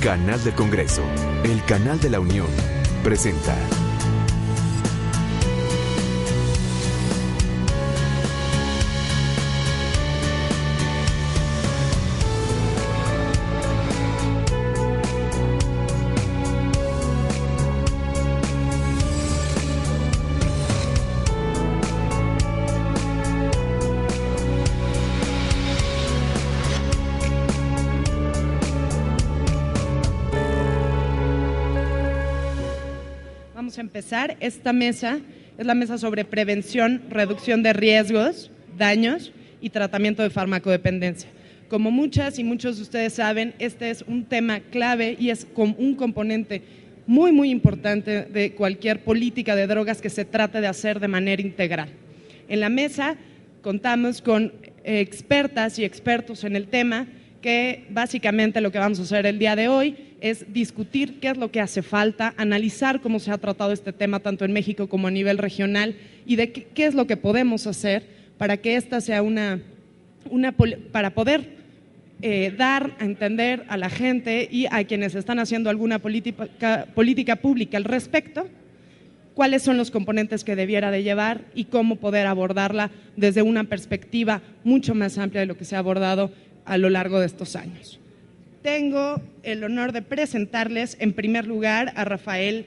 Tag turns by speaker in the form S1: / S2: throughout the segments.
S1: Canal del Congreso, el canal de la Unión, presenta.
S2: Empezar, esta mesa es la mesa sobre prevención, reducción de riesgos, daños y tratamiento de farmacodependencia. Como muchas y muchos de ustedes saben, este es un tema clave y es un componente muy importante de cualquier política de drogas que se trate de hacer de manera integral. En la mesa contamos con expertas y expertos en el tema, que básicamente lo que vamos a hacer el día de hoy es discutir qué es lo que hace falta, analizar cómo se ha tratado este tema tanto en México como a nivel regional y de qué es lo que podemos hacer para que esta sea para poder dar a entender a la gente y a quienes están haciendo alguna política pública al respecto, cuáles son los componentes que debiera de llevar y cómo poder abordarla desde una perspectiva mucho más amplia de lo que se ha abordado a lo largo de estos años. Tengo el honor de presentarles en primer lugar a Rafael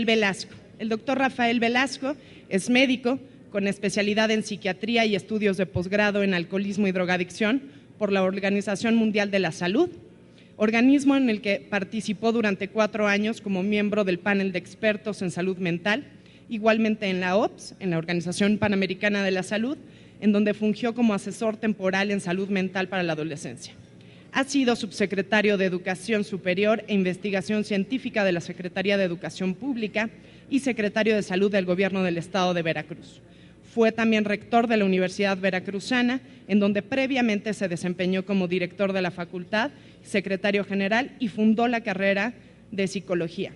S2: Velasco. El doctor Rafael Velasco es médico con especialidad en psiquiatría y estudios de posgrado en alcoholismo y drogadicción por la Organización Mundial de la Salud, organismo en el que participó durante 4 años como miembro del panel de expertos en salud mental, igualmente en la OPS, en la Organización Panamericana de la Salud, en donde fungió como asesor temporal en salud mental para la adolescencia. Ha sido subsecretario de Educación Superior e Investigación Científica de la Secretaría de Educación Pública y secretario de Salud del Gobierno del Estado de Veracruz. Fue también rector de la Universidad Veracruzana, en donde previamente se desempeñó como director de la facultad, secretario general y fundó la carrera de Psicología.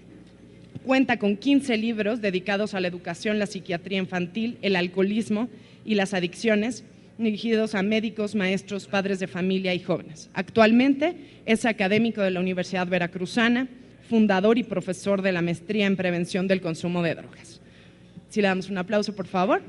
S2: Cuenta con 15 libros dedicados a la educación, la psiquiatría infantil, el alcoholismo y las adicciones, dirigidos a médicos, maestros, padres de familia y jóvenes. Actualmente es académico de la Universidad Veracruzana, fundador y profesor de la maestría en prevención del consumo de drogas. Si le damos un aplauso, por favor.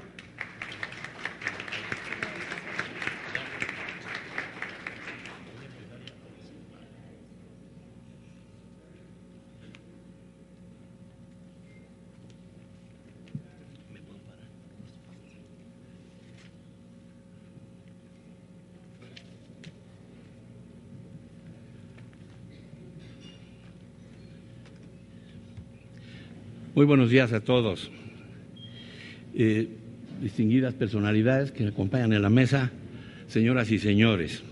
S3: Muy buenos días a todos. Distinguidas personalidades que me acompañan en la mesa, señoras y señores.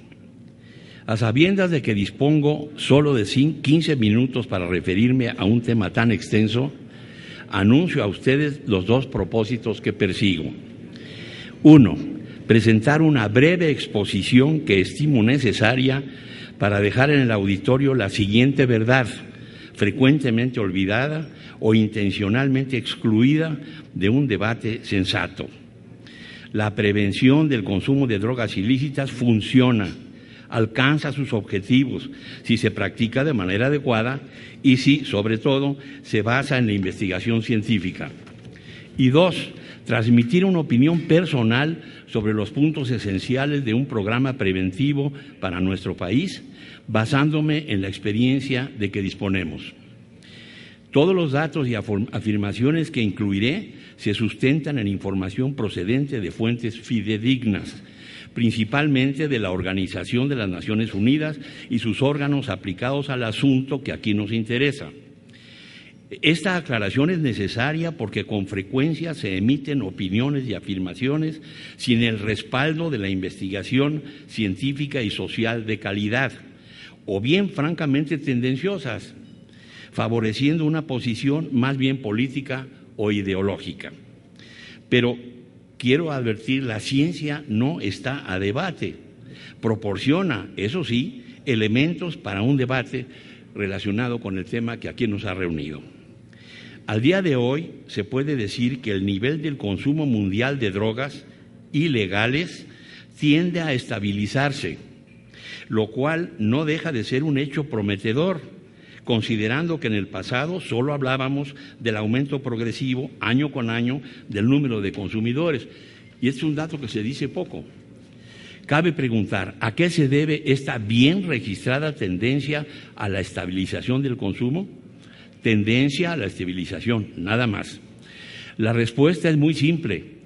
S3: A sabiendas de que dispongo solo de 15 minutos para referirme a un tema tan extenso, anuncio a ustedes los 2 propósitos que persigo. 1. Presentar una breve exposición que estimo necesaria para dejar en el auditorio la siguiente verdad, frecuentemente olvidada o intencionalmente excluida de un debate sensato. La prevención del consumo de drogas ilícitas funciona, alcanza sus objetivos si se practica de manera adecuada y si, sobre todo, se basa en la investigación científica. Y 2, transmitir una opinión personal sobre los puntos esenciales de un programa preventivo para nuestro país, basándome en la experiencia de que disponemos. Todos los datos y afirmaciones que incluiré se sustentan en información procedente de fuentes fidedignas, principalmente de la Organización de las Naciones Unidas y sus órganos aplicados al asunto que aquí nos interesa. Esta aclaración es necesaria porque con frecuencia se emiten opiniones y afirmaciones sin el respaldo de la investigación científica y social de calidad, o bien francamente tendenciosas, favoreciendo una posición más bien política o ideológica. Pero quiero advertir, la ciencia no está a debate. Proporciona, eso sí, elementos para un debate relacionado con el tema que aquí nos ha reunido. Al día de hoy se puede decir que el nivel del consumo mundial de drogas ilegales tiende a estabilizarse, lo cual no deja de ser un hecho prometedor, considerando que en el pasado solo hablábamos del aumento progresivo año con año del número de consumidores. Y este es un dato que se dice poco. Cabe preguntar, ¿a qué se debe esta bien registrada tendencia a la estabilización del consumo? Tendencia a la estabilización, nada más. La respuesta es muy simple.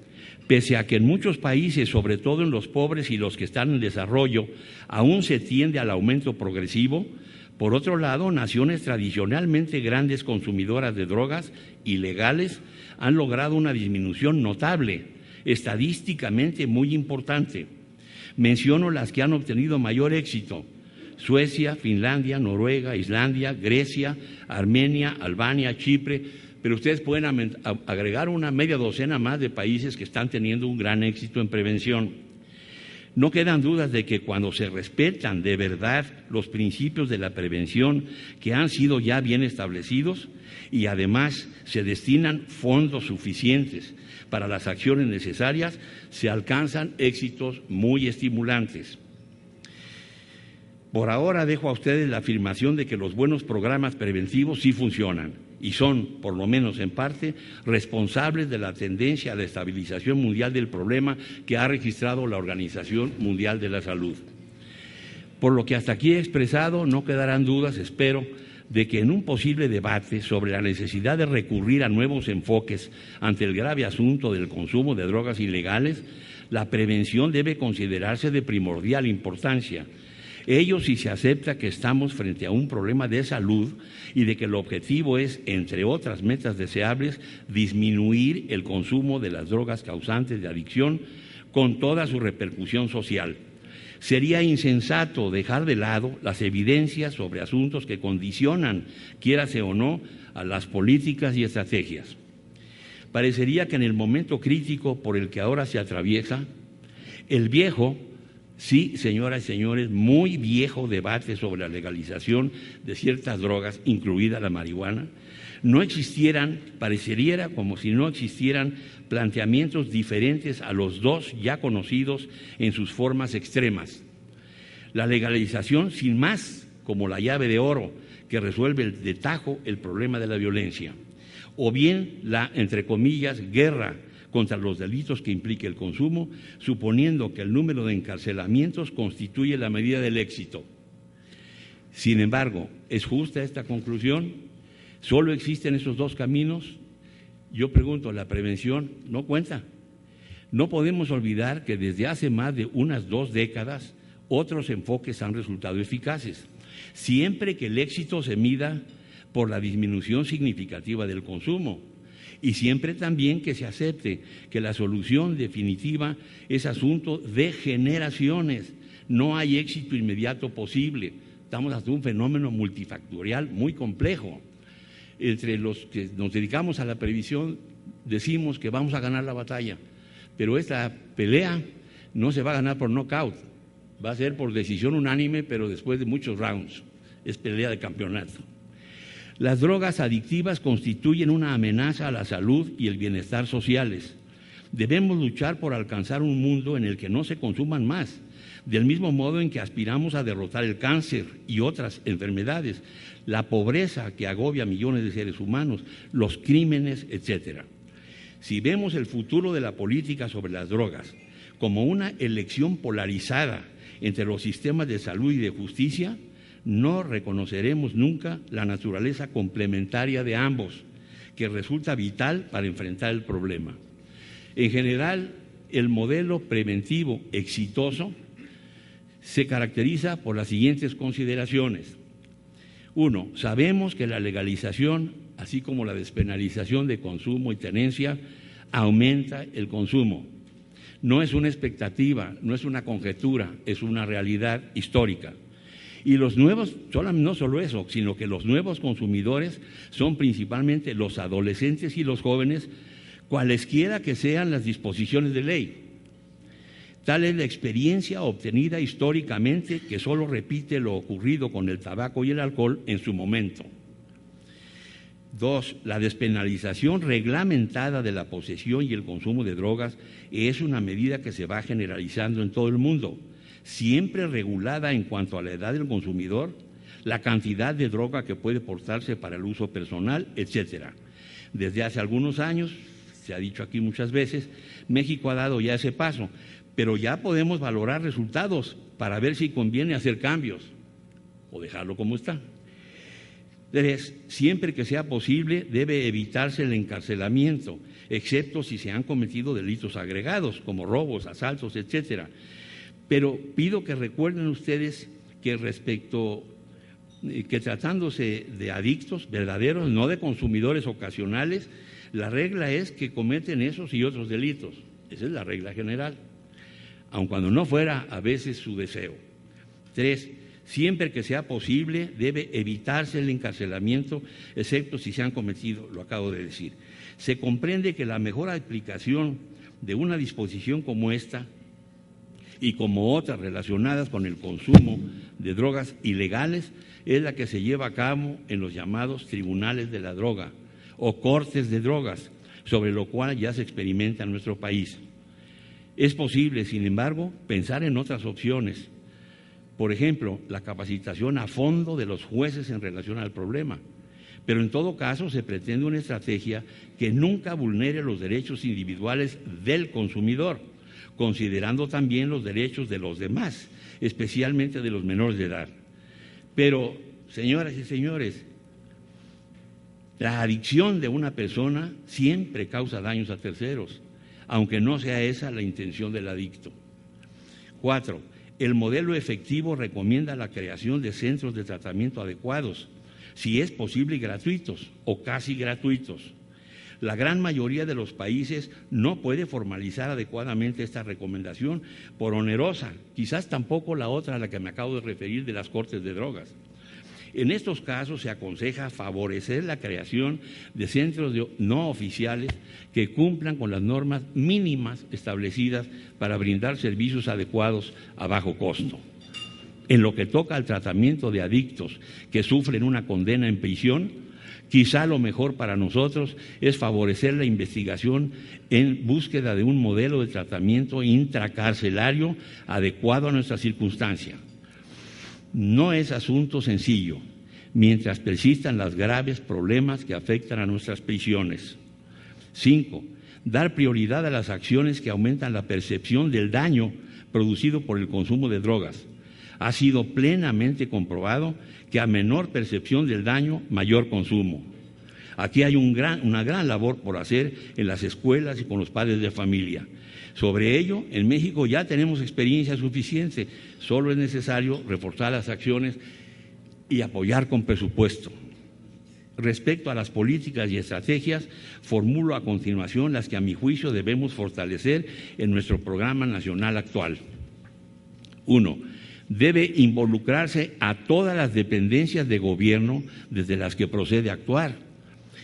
S3: Pese a que en muchos países, sobre todo en los pobres y los que están en desarrollo, aún se tiende al aumento progresivo, por otro lado, naciones tradicionalmente grandes consumidoras de drogas ilegales han logrado una disminución notable, estadísticamente muy importante. Menciono las que han obtenido mayor éxito: Suecia, Finlandia, Noruega, Islandia, Grecia, Armenia, Albania, Chipre, pero ustedes pueden agregar una media docena más de países que están teniendo un gran éxito en prevención. No quedan dudas de que cuando se respetan de verdad los principios de la prevención que han sido ya bien establecidos y además se destinan fondos suficientes para las acciones necesarias, se alcanzan éxitos muy estimulantes. Por ahora dejo a ustedes la afirmación de que los buenos programas preventivos sí funcionan y son, por lo menos en parte, responsables de la tendencia a la estabilización mundial del problema que ha registrado la Organización Mundial de la Salud. Por lo que hasta aquí he expresado, no quedarán dudas, espero, de que en un posible debate sobre la necesidad de recurrir a nuevos enfoques ante el grave asunto del consumo de drogas ilegales, la prevención debe considerarse de primordial importancia. Ello si se acepta que estamos frente a un problema de salud y de que el objetivo es, entre otras metas deseables, disminuir el consumo de las drogas causantes de adicción con toda su repercusión social. Sería insensato dejar de lado las evidencias sobre asuntos que condicionan, quiérase o no, a las políticas y estrategias. Parecería que en el momento crítico por el que ahora se atraviesa, el viejo, sí, señoras y señores, muy viejo debate sobre la legalización de ciertas drogas, incluida la marihuana, parecería como si no existieran planteamientos diferentes a los dos ya conocidos en sus formas extremas. La legalización sin más como la llave de oro que resuelve de tajo el problema de la violencia, o bien la, entre comillas, guerra contra los delitos que implique el consumo, suponiendo que el número de encarcelamientos constituye la medida del éxito. Sin embargo, ¿es justa esta conclusión? ¿Solo existen esos dos caminos? Yo pregunto, ¿la prevención no cuenta? No podemos olvidar que desde hace más de unas 2 décadas otros enfoques han resultado eficaces, siempre que el éxito se mida por la disminución significativa del consumo y siempre también que se acepte que la solución definitiva es asunto de generaciones. No hay éxito inmediato posible. Estamos ante un fenómeno multifactorial muy complejo. Entre los que nos dedicamos a la previsión decimos que vamos a ganar la batalla, pero esta pelea no se va a ganar por knockout, va a ser por decisión unánime, pero después de muchos rounds. Es pelea de campeonato. Las drogas adictivas constituyen una amenaza a la salud y el bienestar sociales. Debemos luchar por alcanzar un mundo en el que no se consuman más, del mismo modo en que aspiramos a derrotar el cáncer y otras enfermedades, la pobreza que agobia a millones de seres humanos, los crímenes, etc. Si vemos el futuro de la política sobre las drogas como una elección polarizada entre los sistemas de salud y de justicia, no reconoceremos nunca la naturaleza complementaria de ambos, que resulta vital para enfrentar el problema. En general, el modelo preventivo exitoso se caracteriza por las siguientes consideraciones. 1. Sabemos que la legalización, así como la despenalización de consumo y tenencia, aumenta el consumo. No es una expectativa, no es una conjetura, es una realidad histórica. Y los nuevos, no solo eso, sino que los nuevos consumidores son principalmente los adolescentes y los jóvenes, cualesquiera que sean las disposiciones de ley. Tal es la experiencia obtenida históricamente que solo repite lo ocurrido con el tabaco y el alcohol en su momento. 2. La despenalización reglamentada de la posesión y el consumo de drogas es una medida que se va generalizando en todo el mundo. siempre regulada en cuanto a la edad del consumidor, la cantidad de droga que puede portarse para el uso personal, etcétera. Desde hace algunos años, se ha dicho aquí muchas veces, México ha dado ya ese paso, pero ya podemos valorar resultados para ver si conviene hacer cambios o dejarlo como está. 3. Siempre que sea posible, debe evitarse el encarcelamiento, excepto si se han cometido delitos agregados, como robos, asaltos, etcétera. Pero pido que recuerden ustedes que tratándose de adictos verdaderos, no de consumidores ocasionales, la regla es que cometen esos y otros delitos. Esa es la regla general, aun cuando no fuera a veces su deseo. 3. Siempre que sea posible, debe evitarse el encarcelamiento, excepto si se han cometido, lo acabo de decir. Se comprende que la mejor aplicación de una disposición como esta y como otras relacionadas con el consumo de drogas ilegales es la que se lleva a cabo en los llamados tribunales de la droga o cortes de drogas, sobre lo cual ya se experimenta en nuestro país. Es posible, sin embargo, pensar en otras opciones. Por ejemplo, la capacitación a fondo de los jueces en relación al problema. Pero en todo caso se pretende una estrategia que nunca vulnere los derechos individuales del consumidor, considerando también los derechos de los demás, especialmente de los menores de edad. Pero, señoras y señores, la adicción de una persona siempre causa daños a terceros, aunque no sea esa la intención del adicto. 4. El modelo efectivo recomienda la creación de centros de tratamiento adecuados, si es posible gratuitos o casi gratuitos. La gran mayoría de los países no puede formalizar adecuadamente esta recomendación por onerosa, quizás tampoco la otra a la que me acabo de referir de las cortes de drogas. En estos casos se aconseja favorecer la creación de centros no oficiales que cumplan con las normas mínimas establecidas para brindar servicios adecuados a bajo costo. En lo que toca al tratamiento de adictos que sufren una condena en prisión, quizá lo mejor para nosotros es favorecer la investigación en búsqueda de un modelo de tratamiento intracarcelario adecuado a nuestra circunstancia. No es asunto sencillo, mientras persistan los graves problemas que afectan a nuestras prisiones. 5. Dar prioridad a las acciones que aumentan la percepción del daño producido por el consumo de drogas. Ha sido plenamente comprobado que a menor percepción del daño, mayor consumo. Aquí hay una gran labor por hacer en las escuelas y con los padres de familia. Sobre ello, en México ya tenemos experiencia suficiente, solo es necesario reforzar las acciones y apoyar con presupuesto. Respecto a las políticas y estrategias, formulo a continuación las que a mi juicio debemos fortalecer en nuestro programa nacional actual. 1. Debe involucrarse a todas las dependencias de gobierno desde las que procede actuar.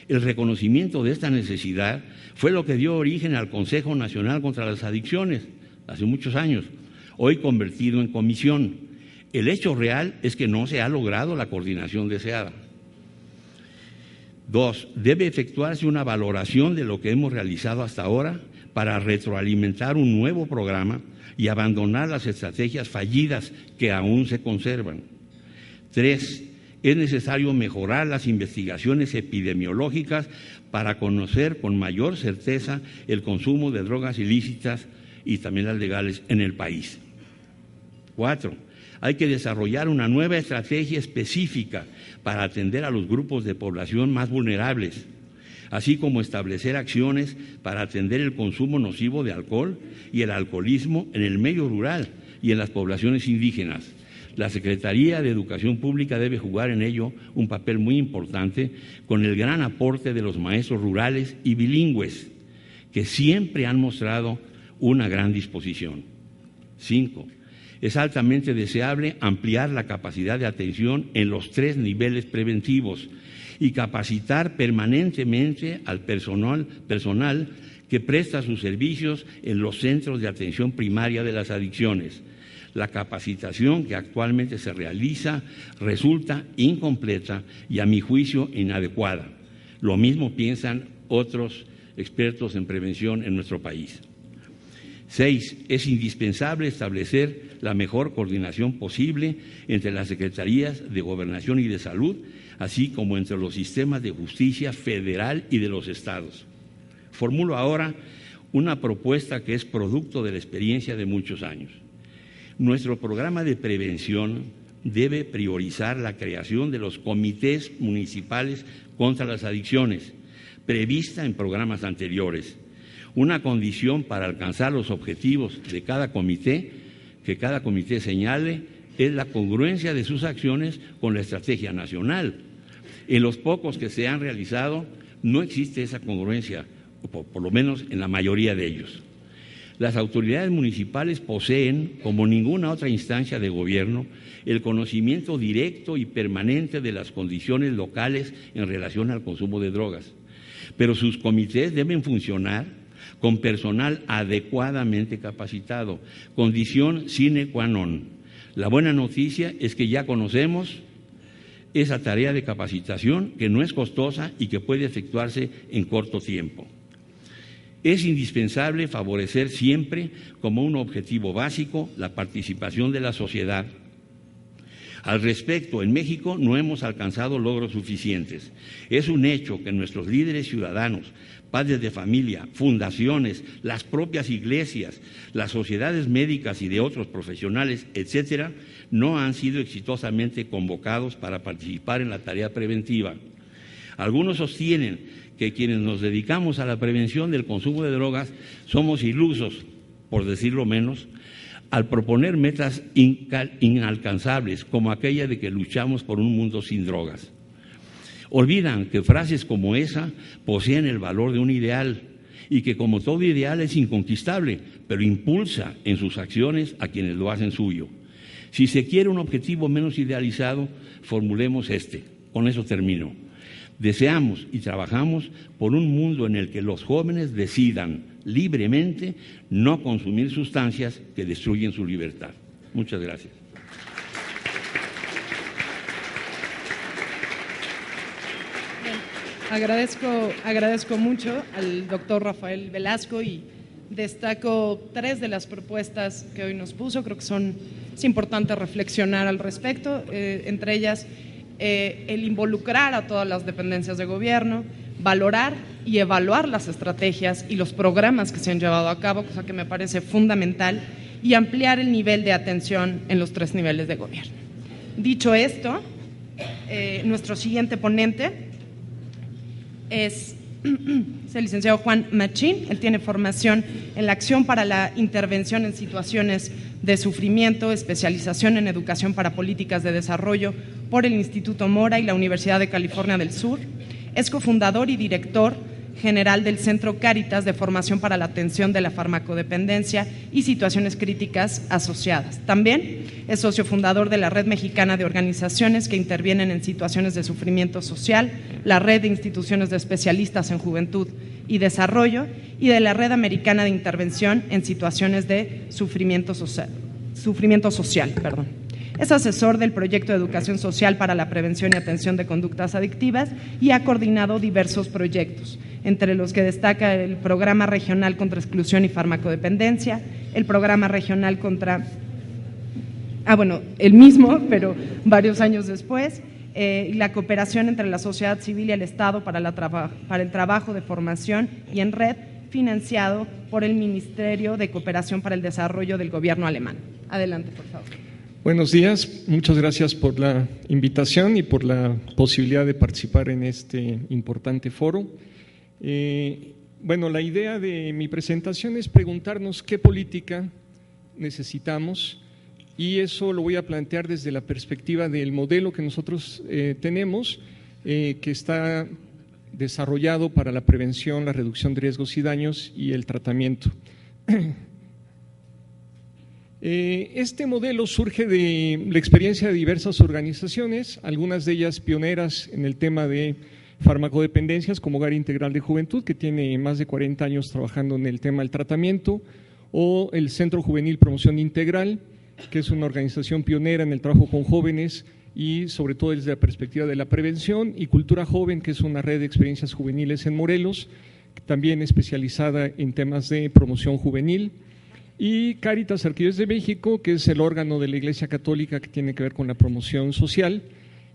S3: El reconocimiento de esta necesidad fue lo que dio origen al Consejo Nacional contra las Adicciones, hace muchos años, hoy convertido en comisión. El hecho real es que no se ha logrado la coordinación deseada. 2. Debe efectuarse una valoración de lo que hemos realizado hasta ahora para retroalimentar un nuevo programa y abandonar las estrategias fallidas que aún se conservan. 3. Es necesario mejorar las investigaciones epidemiológicas para conocer con mayor certeza el consumo de drogas ilícitas y también las legales en el país. 4. Hay que desarrollar una nueva estrategia específica para atender a los grupos de población más vulnerables, así como establecer acciones para atender el consumo nocivo de alcohol y el alcoholismo en el medio rural y en las poblaciones indígenas. La Secretaría de Educación Pública debe jugar en ello un papel muy importante con el gran aporte de los maestros rurales y bilingües, que siempre han mostrado una gran disposición. 5. Es altamente deseable ampliar la capacidad de atención en los 3 niveles preventivos y capacitar permanentemente al personal que presta sus servicios en los centros de atención primaria de las adicciones. La capacitación que actualmente se realiza resulta incompleta y, a mi juicio, inadecuada. Lo mismo piensan otros expertos en prevención en nuestro país. 6. Es indispensable establecer la mejor coordinación posible entre las Secretarías de Gobernación y de Salud, así como entre los sistemas de justicia federal y de los estados. Formulo ahora una propuesta que es producto de la experiencia de muchos años. Nuestro programa de prevención debe priorizar la creación de los comités municipales contra las adicciones, prevista en programas anteriores. Una condición para alcanzar los objetivos de cada comité, que cada comité señale, es la congruencia de sus acciones con la estrategia nacional. En los pocos que se han realizado no existe esa congruencia, por lo menos en la mayoría de ellos. Las autoridades municipales poseen, como ninguna otra instancia de gobierno, el conocimiento directo y permanente de las condiciones locales en relación al consumo de drogas, pero sus comités deben funcionar con personal adecuadamente capacitado, condición sine qua non. La buena noticia es que ya conocemos esa tarea de capacitación, que no es costosa y que puede efectuarse en corto tiempo. Es indispensable favorecer siempre, como un objetivo básico, la participación de la sociedad. Al respecto, en México no hemos alcanzado logros suficientes. Es un hecho que nuestros líderes ciudadanos, padres de familia, fundaciones, las propias iglesias, las sociedades médicas y de otros profesionales, etcétera, no han sido exitosamente convocados para participar en la tarea preventiva. Algunos sostienen que quienes nos dedicamos a la prevención del consumo de drogas somos ilusos, por decirlo menos, al proponer metas inalcanzables, como aquella de que luchamos por un mundo sin drogas. Olvidan que frases como esa poseen el valor de un ideal y que, como todo ideal, es inconquistable, pero impulsa en sus acciones a quienes lo hacen suyo. Si se quiere un objetivo menos idealizado, formulemos este. Con eso termino. Deseamos y trabajamos por un mundo en el que los jóvenes decidan libremente no consumir sustancias que destruyen su libertad. Muchas gracias.
S2: Agradezco mucho al doctor Rafael Velasco y destaco 3 de las propuestas que hoy nos puso. Creo que es importante reflexionar al respecto, entre ellas el involucrar a todas las dependencias de gobierno, valorar y evaluar las estrategias y los programas que se han llevado a cabo, cosa que me parece fundamental, y ampliar el nivel de atención en los 3 niveles de gobierno. Dicho esto, nuestro siguiente ponente es el licenciado Juan Machín. Él tiene formación en la acción para la intervención en situaciones de sufrimiento, especialización en educación para políticas de desarrollo por el Instituto Mora y la Universidad de California del Sur. Es cofundador y director general del Centro Cáritas de Formación para la Atención de la Farmacodependencia y Situaciones Críticas Asociadas. También es socio fundador de la Red Mexicana de Organizaciones que intervienen en situaciones de sufrimiento social, la Red de Instituciones de Especialistas en Juventud y Desarrollo y de la Red Americana de Intervención en Situaciones de Sufrimiento Social. Es asesor del Proyecto de Educación Social para la Prevención y Atención de Conductas Adictivas y ha coordinado diversos proyectos, entre los que destaca el Programa Regional contra Exclusión y Farmacodependencia, el Programa Regional contra… el mismo, pero varios años después, la cooperación entre la sociedad civil y el Estado para el trabajo de formación y en red, financiado por el Ministerio de Cooperación para el Desarrollo del Gobierno alemán. Adelante, por favor.
S4: Buenos días, muchas gracias por la invitación y por la posibilidad de participar en este importante foro. La idea de mi presentación es preguntarnos qué política necesitamos, y eso lo voy a plantear desde la perspectiva del modelo que nosotros tenemos, que está desarrollado para la prevención, la reducción de riesgos y daños y el tratamiento. Este modelo surge de la experiencia de diversas organizaciones, algunas de ellas pioneras en el tema de farmacodependencias, como Hogar Integral de Juventud, que tiene más de 40 años trabajando en el tema del tratamiento, o el Centro Juvenil Promoción Integral, que es una organización pionera en el trabajo con jóvenes y sobre todo desde la perspectiva de la prevención, y Cultura Joven, que es una red de experiencias juveniles en Morelos, también especializada en temas de promoción juvenil. y Cáritas Arquidiócesis de México, que es el órgano de la Iglesia Católica que tiene que ver con la promoción social.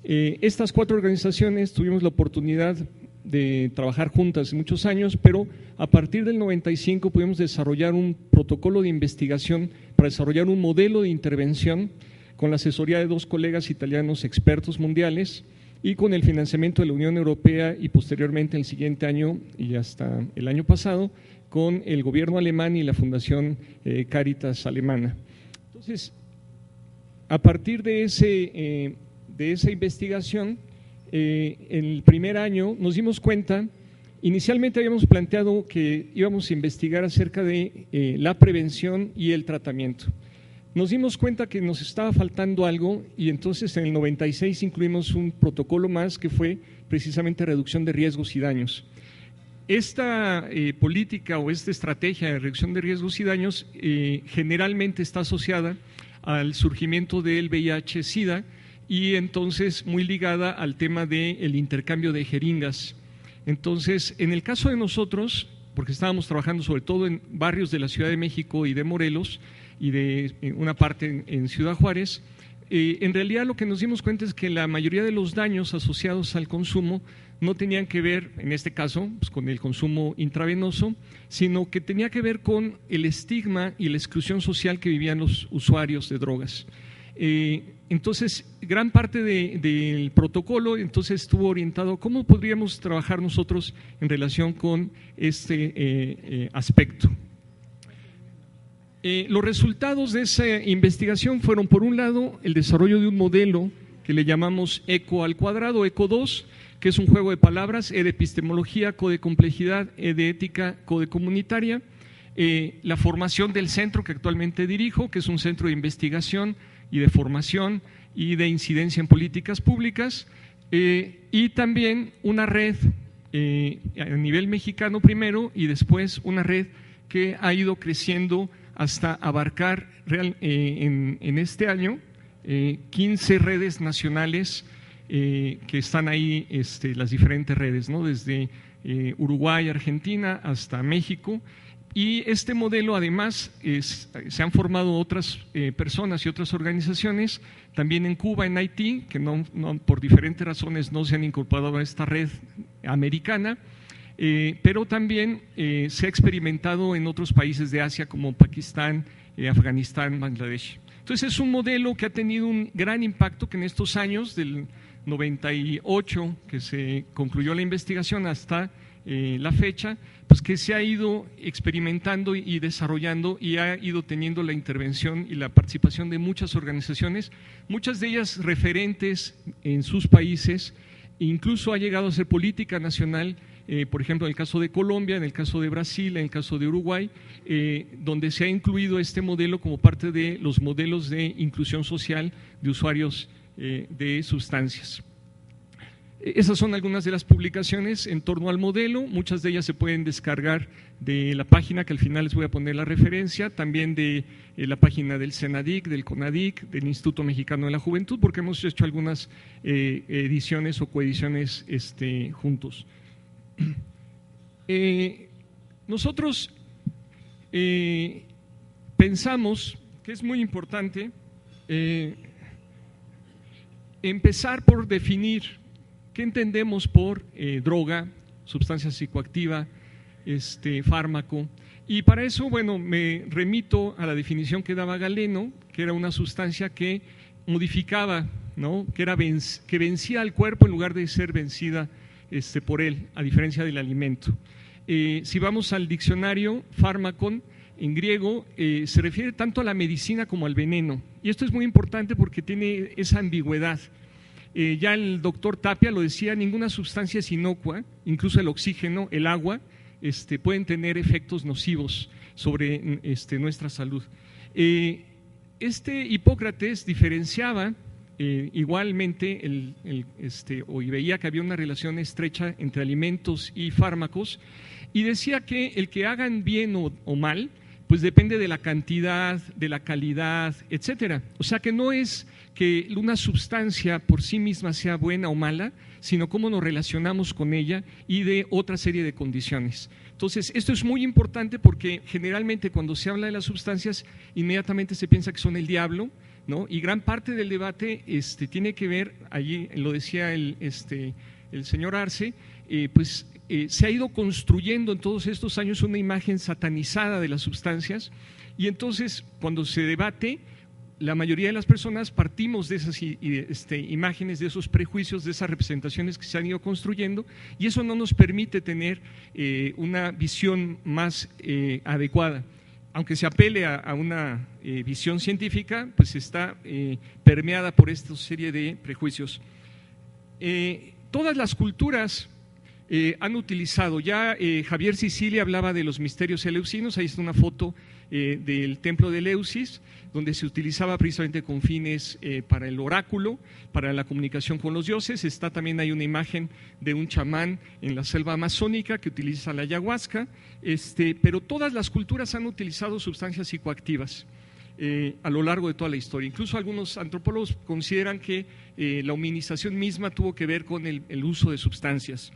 S4: Estas 4 organizaciones tuvimos la oportunidad de trabajar juntas muchos años, pero a partir del 95 pudimos desarrollar un protocolo de investigación para desarrollar un modelo de intervención con la asesoría de 2 colegas italianos expertos mundiales y con el financiamiento de la Unión Europea y posteriormente el siguiente año y hasta el año pasado con el gobierno alemán y la Fundación Cáritas Alemana. Entonces, a partir de esa investigación, el primer año nos dimos cuenta, inicialmente habíamos planteado que íbamos a investigar acerca de la prevención y el tratamiento. Nos dimos cuenta que nos estaba faltando algo y entonces en el 96 incluimos un protocolo más que fue precisamente reducción de riesgos y daños. Esta política o esta estrategia de reducción de riesgos y daños generalmente está asociada al surgimiento del VIH-Sida y entonces muy ligada al tema del intercambio de jeringas. Entonces, en el caso de nosotros, porque estábamos trabajando sobre todo en barrios de la Ciudad de México y de Morelos y de una parte en Ciudad Juárez, en realidad lo que nos dimos cuenta es que la mayoría de los daños asociados al consumo no tenían que ver, en este caso, pues, con el consumo intravenoso, sino que tenía que ver con el estigma y la exclusión social que vivían los usuarios de drogas. Entonces, gran parte del protocolo entonces estuvo orientado a cómo podríamos trabajar nosotros en relación con este aspecto. Los resultados de esa investigación fueron, por un lado, el desarrollo de un modelo que le llamamos ECO al cuadrado, ECO 2, que es un juego de palabras, E de epistemología, CO de complejidad, E de ética, CO de comunitaria, la formación del centro que actualmente dirijo, que es un centro de investigación y de formación y de incidencia en políticas públicas, y también una red a nivel mexicano primero y después una red que ha ido creciendo hasta abarcar en este año 15 redes nacionales que están ahí, las diferentes redes, ¿no? Desde Uruguay, Argentina hasta México. Y este modelo además se han formado otras personas y otras organizaciones, también en Cuba, en Haití, que no, por diferentes razones no se han incorporado a esta red americana, pero también se ha experimentado en otros países de Asia como Pakistán, Afganistán, Bangladesh. Entonces es un modelo que ha tenido un gran impacto, que en estos años del 98 que se concluyó la investigación hasta la fecha, pues que se ha ido experimentando y desarrollando y ha ido teniendo la intervención y la participación de muchas organizaciones, muchas de ellas referentes en sus países, incluso ha llegado a ser política nacional, por ejemplo en el caso de Colombia, en el caso de Brasil, en el caso de Uruguay, donde se ha incluido este modelo como parte de los modelos de inclusión social de usuarios de sustancias. Esas son algunas de las publicaciones en torno al modelo, muchas de ellas se pueden descargar de la página que al final les voy a poner la referencia, también de la página del CENADIC, del CONADIC, del Instituto Mexicano de la Juventud, porque hemos hecho algunas ediciones o coediciones juntos. Nosotros pensamos que es muy importante empezar por definir ¿qué entendemos por droga, sustancia psicoactiva, fármaco? Y para eso, bueno, me remito a la definición que daba Galeno, que era una sustancia que modificaba, ¿no? Que vencía al cuerpo en lugar de ser vencida por él, a diferencia del alimento. Si vamos al diccionario, fármacon, en griego, se refiere tanto a la medicina como al veneno. Y esto es muy importante porque tiene esa ambigüedad. Ya el doctor Tapia lo decía, ninguna sustancia es inocua, incluso el oxígeno, el agua, pueden tener efectos nocivos sobre nuestra salud. Hipócrates diferenciaba igualmente y veía que había una relación estrecha entre alimentos y fármacos y decía que el que hagan bien o mal pues depende de la cantidad, de la calidad, etcétera. O sea que no es que una sustancia por sí misma sea buena o mala, sino cómo nos relacionamos con ella y de otra serie de condiciones. Entonces, esto es muy importante porque generalmente cuando se habla de las sustancias, inmediatamente se piensa que son el diablo, ¿no? Y gran parte del debate tiene que ver, allí lo decía el señor Arce, se ha ido construyendo en todos estos años una imagen satanizada de las sustancias, y entonces cuando se debate, la mayoría de las personas partimos de esas imágenes, de esos prejuicios, de esas representaciones que se han ido construyendo, y eso no nos permite tener una visión más adecuada. Aunque se apele a una visión científica, pues está permeada por esta serie de prejuicios. Todas las culturas han utilizado, ya Javier Sicilia hablaba de los misterios eleusinos, ahí está una foto del templo de Eleusis, donde se utilizaba precisamente con fines para el oráculo, para la comunicación con los dioses. Está también hay una imagen de un chamán en la selva amazónica que utiliza la ayahuasca, pero todas las culturas han utilizado sustancias psicoactivas a lo largo de toda la historia. Incluso algunos antropólogos consideran que la hominización misma tuvo que ver con el uso de sustancias.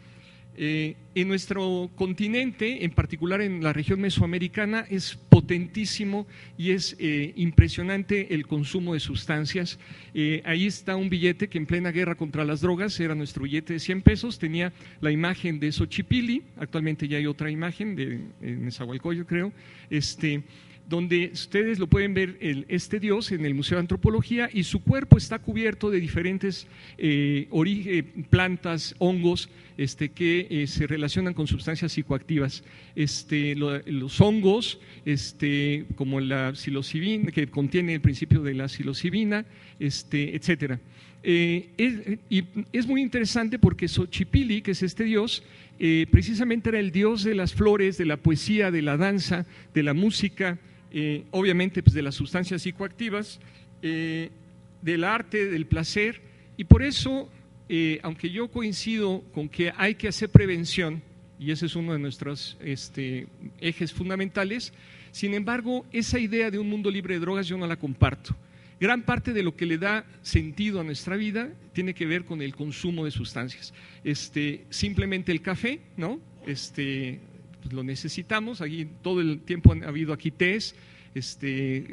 S4: En nuestro continente, en particular en la región mesoamericana, es potentísimo y es impresionante el consumo de sustancias. Ahí está un billete que en plena guerra contra las drogas, era nuestro billete de 100 pesos, tenía la imagen de Xochipilli, actualmente ya hay otra imagen de Nezahualcóyotl, creo, donde ustedes lo pueden ver este dios en el Museo de Antropología, y su cuerpo está cubierto de diferentes plantas, hongos que se relacionan con sustancias psicoactivas. Los hongos, como la psilocibina, que contiene el principio de la psilocibina, etcétera. Y es muy interesante porque Xochipilli, que es este dios, precisamente era el dios de las flores, de la poesía, de la danza, de la música, obviamente pues de las sustancias psicoactivas, del arte, del placer, y por eso, aunque yo coincido con que hay que hacer prevención, y ese es uno de nuestros ejes fundamentales, sin embargo, esa idea de un mundo libre de drogas yo no la comparto. Gran parte de lo que le da sentido a nuestra vida tiene que ver con el consumo de sustancias. Simplemente el café, ¿no? Pues lo necesitamos, aquí todo el tiempo ha habido aquí tés,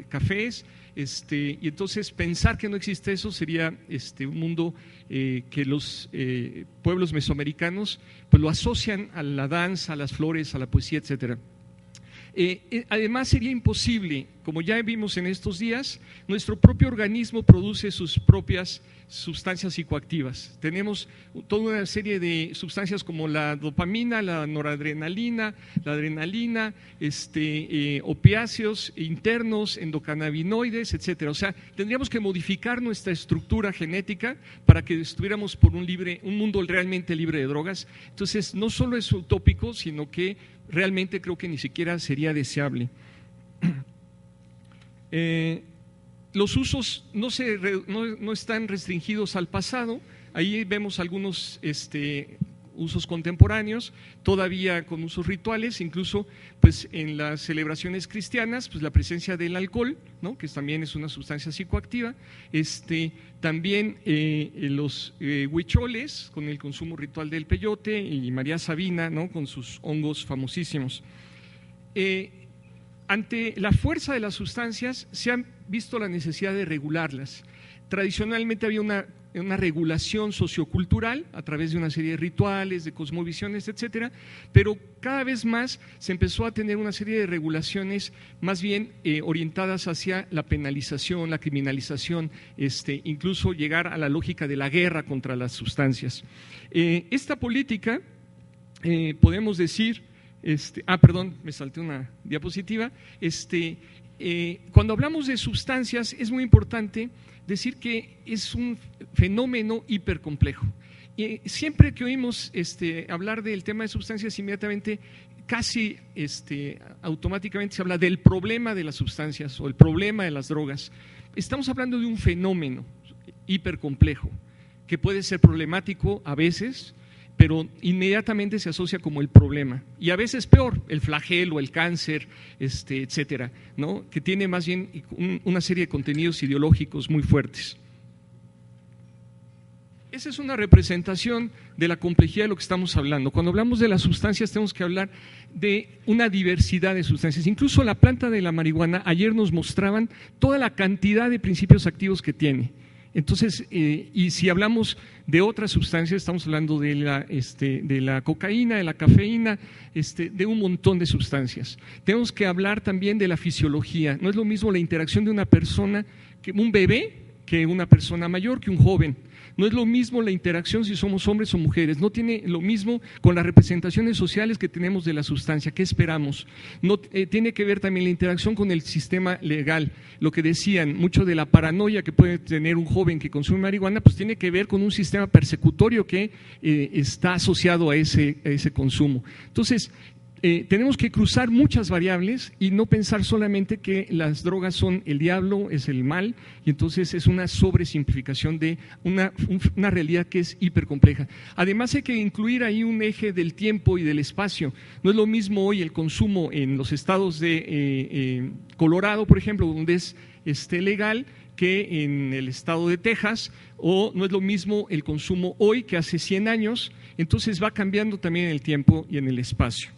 S4: cafés, y entonces pensar que no existe eso sería un mundo que los pueblos mesoamericanos pues lo asocian a la danza, a las flores, a la poesía, etcétera. Además sería imposible, como ya vimos en estos días, nuestro propio organismo produce sus propias sustancias psicoactivas. Tenemos toda una serie de sustancias como la dopamina, la noradrenalina, la adrenalina, opiáceos internos, endocannabinoides, etcétera. O sea, tendríamos que modificar nuestra estructura genética para que estuviéramos por un mundo realmente libre de drogas. Entonces, no solo es utópico, sino que realmente creo que ni siquiera sería deseable. Los usos no están restringidos al pasado. Ahí vemos algunos usos contemporáneos, todavía con usos rituales, incluso pues en las celebraciones cristianas, pues la presencia del alcohol, ¿no? Que también es una sustancia psicoactiva, también los huicholes con el consumo ritual del peyote, y María Sabina, ¿no? Con sus hongos famosísimos. Ante la fuerza de las sustancias se ha visto la necesidad de regularlas. Tradicionalmente había una regulación sociocultural a través de una serie de rituales, de cosmovisiones, etcétera, pero cada vez más se empezó a tener una serie de regulaciones más bien orientadas hacia la penalización, la criminalización, incluso llegar a la lógica de la guerra contra las sustancias. Esta política, podemos decir, perdón, me salté una diapositiva, cuando hablamos de sustancias es muy importante decir que es un fenómeno hipercomplejo. Y siempre que oímos hablar del tema de sustancias, inmediatamente, casi automáticamente se habla del problema de las sustancias o el problema de las drogas. Estamos hablando de un fenómeno hipercomplejo que puede ser problemático a veces, pero inmediatamente se asocia como el problema. Y a veces peor, el flagelo, el cáncer, etcétera, ¿no? Que tiene más bien una serie de contenidos ideológicos muy fuertes. Esa es una representación de la complejidad de lo que estamos hablando. Cuando hablamos de las sustancias tenemos que hablar de una diversidad de sustancias. Incluso la planta de la marihuana, ayer nos mostraban toda la cantidad de principios activos que tiene. Entonces, y si hablamos de otras sustancias, estamos hablando de la cocaína, de la cafeína, de un montón de sustancias. Tenemos que hablar también de la fisiología. No es lo mismo la interacción de una persona, un bebé, que una persona mayor, que un joven. No es lo mismo la interacción si somos hombres o mujeres, no tiene lo mismo con las representaciones sociales que tenemos de la sustancia, ¿qué esperamos? No, tiene que ver también la interacción con el sistema legal, lo que decían, mucho de la paranoia que puede tener un joven que consume marihuana, pues tiene que ver con un sistema persecutorio que está asociado a ese consumo. Entonces, tenemos que cruzar muchas variables y no pensar solamente que las drogas son el diablo, es el mal, y entonces es una sobresimplificación de una realidad que es hipercompleja. Además hay que incluir ahí un eje del tiempo y del espacio. No es lo mismo hoy el consumo en los estados de Colorado, por ejemplo, donde es legal, que en el estado de Texas, o no es lo mismo el consumo hoy que hace 100 años, entonces va cambiando también en el tiempo y en el espacio.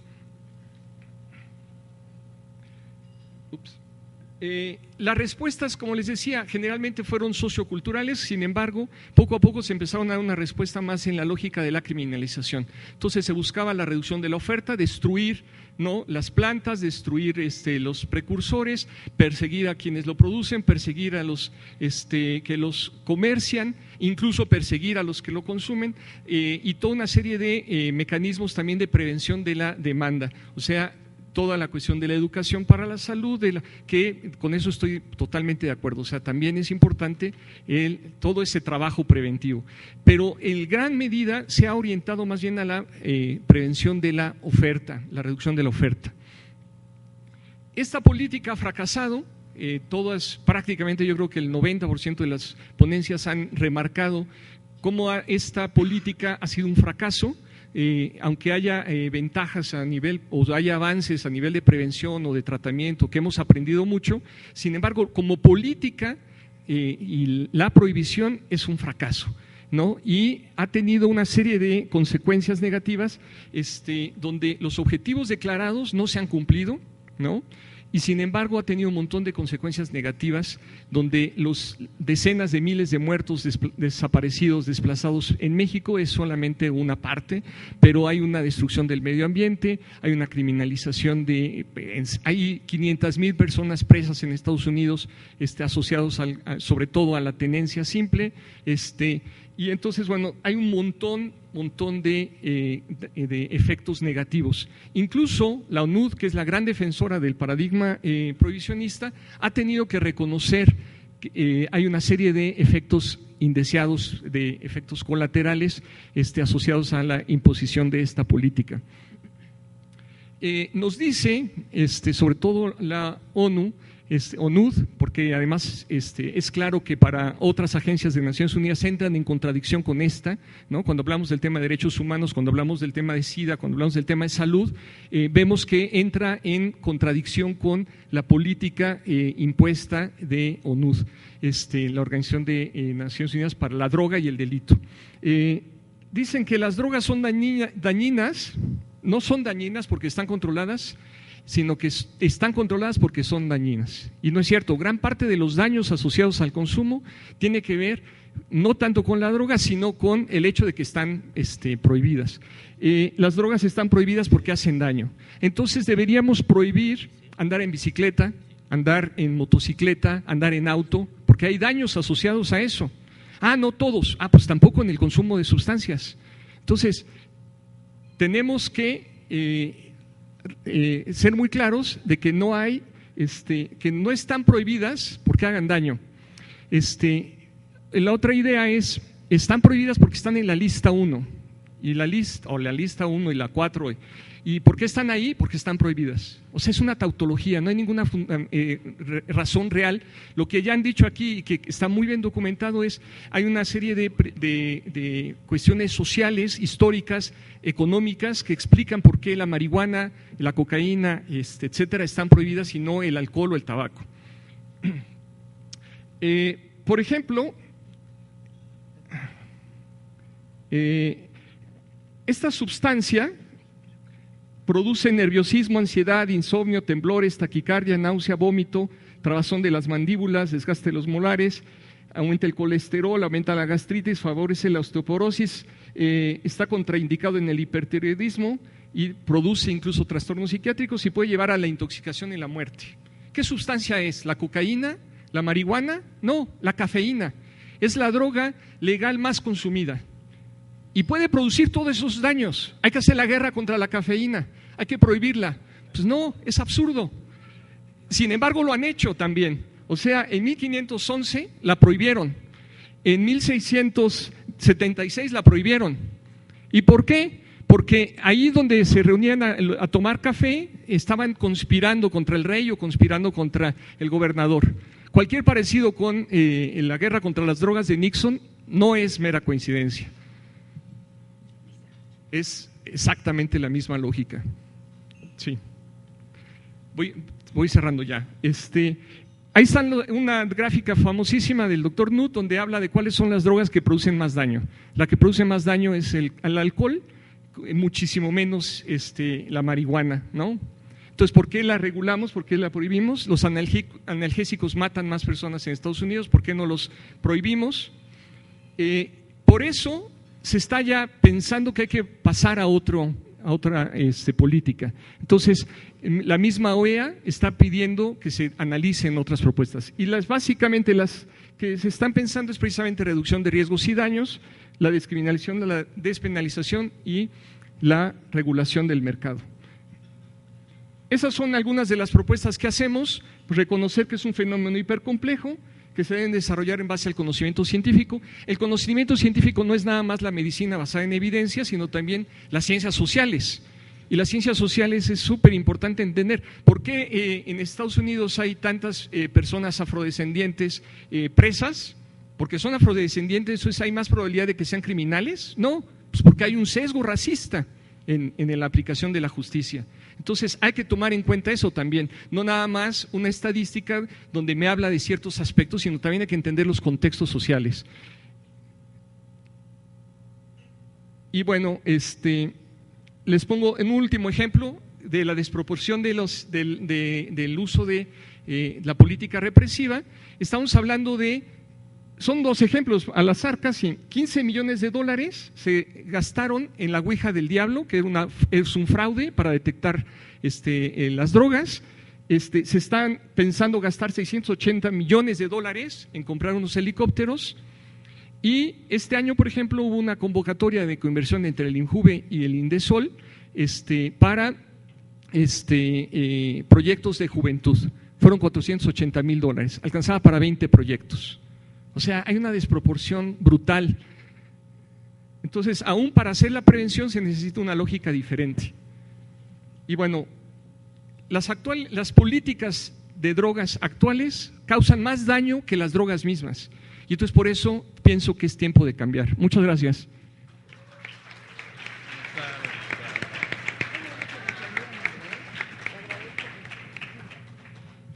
S4: Las respuestas, como les decía, generalmente fueron socioculturales, sin embargo, poco a poco se empezaron a dar una respuesta más en la lógica de la criminalización. Entonces se buscaba la reducción de la oferta, destruir, ¿no?, las plantas, destruir los precursores, perseguir a quienes lo producen, perseguir a los que los comercian, incluso perseguir a los que lo consumen, y toda una serie de mecanismos también de prevención de la demanda. O sea, toda la cuestión de la educación para la salud, que con eso estoy totalmente de acuerdo. O sea, también es importante todo ese trabajo preventivo. Pero en gran medida se ha orientado más bien a la prevención de la oferta, la reducción de la oferta. Esta política ha fracasado. Todas, prácticamente yo creo que el 90% de las ponencias han remarcado cómo esta política ha sido un fracaso. Aunque haya ventajas a nivel o haya avances a nivel de prevención o de tratamiento, que hemos aprendido mucho, sin embargo, como política y la prohibición es un fracaso, ¿no? Y ha tenido una serie de consecuencias negativas, donde los objetivos declarados no se han cumplido, ¿no? Y sin embargo ha tenido un montón de consecuencias negativas, donde los decenas de miles de muertos, desaparecidos, desplazados en México es solamente una parte, pero hay una destrucción del medio ambiente, hay una criminalización hay 500,000 personas presas en Estados Unidos, asociados sobre todo a la tenencia simple, y entonces, bueno, hay un montón de efectos negativos. Incluso la ONUD, que es la gran defensora del paradigma prohibicionista, ha tenido que reconocer que hay una serie de efectos indeseados, de efectos colaterales asociados a la imposición de esta política. Nos dice, sobre todo la ONU, ONUD, porque además es claro que para otras agencias de Naciones Unidas entran en contradicción con esta, ¿no? Cuando hablamos del tema de derechos humanos, cuando hablamos del tema de SIDA, cuando hablamos del tema de salud, vemos que entra en contradicción con la política impuesta de ONUD, la Organización de Naciones Unidas para la Droga y el Delito. Dicen que las drogas son dañinas, no son dañinas porque están controladas, sino que están controladas porque son dañinas. Y no es cierto, gran parte de los daños asociados al consumo tiene que ver no tanto con la droga, sino con el hecho de que están prohibidas. Las drogas están prohibidas porque hacen daño. Entonces deberíamos prohibir andar en bicicleta, andar en motocicleta, andar en auto, porque hay daños asociados a eso. No todos, pues tampoco en el consumo de sustancias. Entonces, tenemos que ser muy claros de que no hay, que no están prohibidas porque hagan daño. La otra idea es, están prohibidas porque están en la lista 1 y la lista 1 y la 4. ¿Y por qué están ahí? Porque están prohibidas. O sea, es una tautología, no hay ninguna razón real. Lo que ya han dicho aquí y que está muy bien documentado es, hay una serie de cuestiones sociales, históricas, económicas, que explican por qué la marihuana, la cocaína, etcétera, están prohibidas y no el alcohol o el tabaco. Por ejemplo, esta sustancia produce nerviosismo, ansiedad, insomnio, temblores, taquicardia, náusea, vómito, trabazón de las mandíbulas, desgaste de los molares, aumenta el colesterol, aumenta la gastritis, favorece la osteoporosis, está contraindicado en el hipertiroidismo y produce incluso trastornos psiquiátricos y puede llevar a la intoxicación y la muerte. ¿Qué sustancia es? ¿La cocaína? ¿La marihuana? No, la cafeína. Es la droga legal más consumida y puede producir todos esos daños. Hay que hacer la guerra contra la cafeína, hay que prohibirla. Pues no, es absurdo. Sin embargo, lo han hecho también. O sea, en 1511 la prohibieron, en 1676 la prohibieron. ¿Y por qué? Porque ahí donde se reunían a tomar café estaban conspirando contra el rey o conspirando contra el gobernador. Cualquier parecido con la guerra contra las drogas de Nixon no es mera coincidencia. Es exactamente la misma lógica. Sí. Voy cerrando ya. Ahí está una gráfica famosísima del doctor Nutt donde habla de cuáles son las drogas que producen más daño. La que produce más daño es el alcohol, muchísimo menos la marihuana, ¿no? Entonces, ¿por qué la regulamos? ¿Por qué la prohibimos? Los analgésicos matan más personas en Estados Unidos, ¿por qué no los prohibimos? Por eso se está ya pensando que hay que pasar a otra política. Entonces, la misma OEA está pidiendo que se analicen otras propuestas. Y básicamente las que se están pensando es precisamente reducción de riesgos y daños, la descriminalización, la despenalización y la regulación del mercado. Esas son algunas de las propuestas que hacemos, pues reconocer que es un fenómeno hipercomplejo, que se deben desarrollar en base al conocimiento científico. El conocimiento científico no es nada más la medicina basada en evidencia, sino también las ciencias sociales. Y las ciencias sociales es súper importante entender. ¿Por qué en Estados Unidos hay tantas personas afrodescendientes presas? ¿Porque son afrodescendientes, entonces hay más probabilidad de que sean criminales? No, pues porque hay un sesgo racista en la aplicación de la justicia. Entonces hay que tomar en cuenta eso también, no nada más una estadística donde me habla de ciertos aspectos, sino también hay que entender los contextos sociales. Y bueno, les pongo en un último ejemplo de la desproporción del uso de la política represiva. Estamos hablando son dos ejemplos al azar casi, 15 millones de dólares se gastaron en la Ouija del Diablo, que es un fraude para detectar las drogas. Se están pensando gastar 680 millones de dólares en comprar unos helicópteros. Y este año, por ejemplo, hubo una convocatoria de coinversión entre el INJUVE y el INDESOL para proyectos de juventud. Fueron 480 mil dólares, alcanzaba para 20 proyectos. O sea, hay una desproporción brutal. Entonces, aún para hacer la prevención se necesita una lógica diferente. Y bueno, las políticas de drogas actuales causan más daño que las drogas mismas. Y entonces por eso pienso que es tiempo de cambiar. Muchas gracias.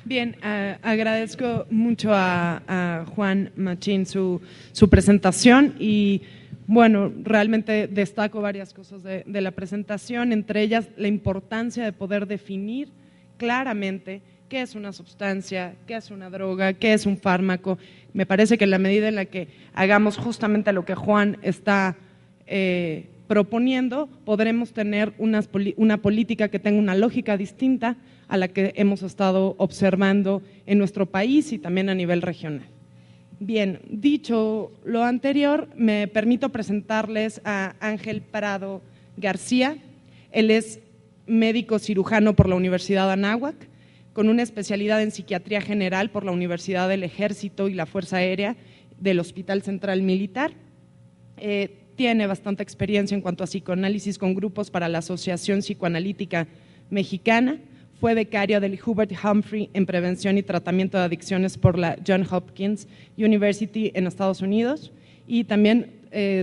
S2: Bien, agradezco mucho a Juan Machín su presentación y bueno, realmente destaco varias cosas de la presentación, entre ellas la importancia de poder definir claramente qué es una sustancia, qué es una droga, qué es un fármaco. Me parece que en la medida en la que hagamos justamente lo que Juan está proponiendo, podremos tener una política que tenga una lógica distinta a la que hemos estado observando en nuestro país y también a nivel regional. Bien, dicho lo anterior, me permito presentarles a Ángel Prado García. Él es médico cirujano por la Universidad de Anáhuac, con una especialidad en psiquiatría general por la Universidad del Ejército y la Fuerza Aérea del Hospital Central Militar. tiene bastante experiencia en cuanto a psicoanálisis con grupos para la Asociación Psicoanalítica Mexicana. Fue becario del Hubert Humphrey en prevención y tratamiento de adicciones por la Johns Hopkins University en Estados Unidos, y también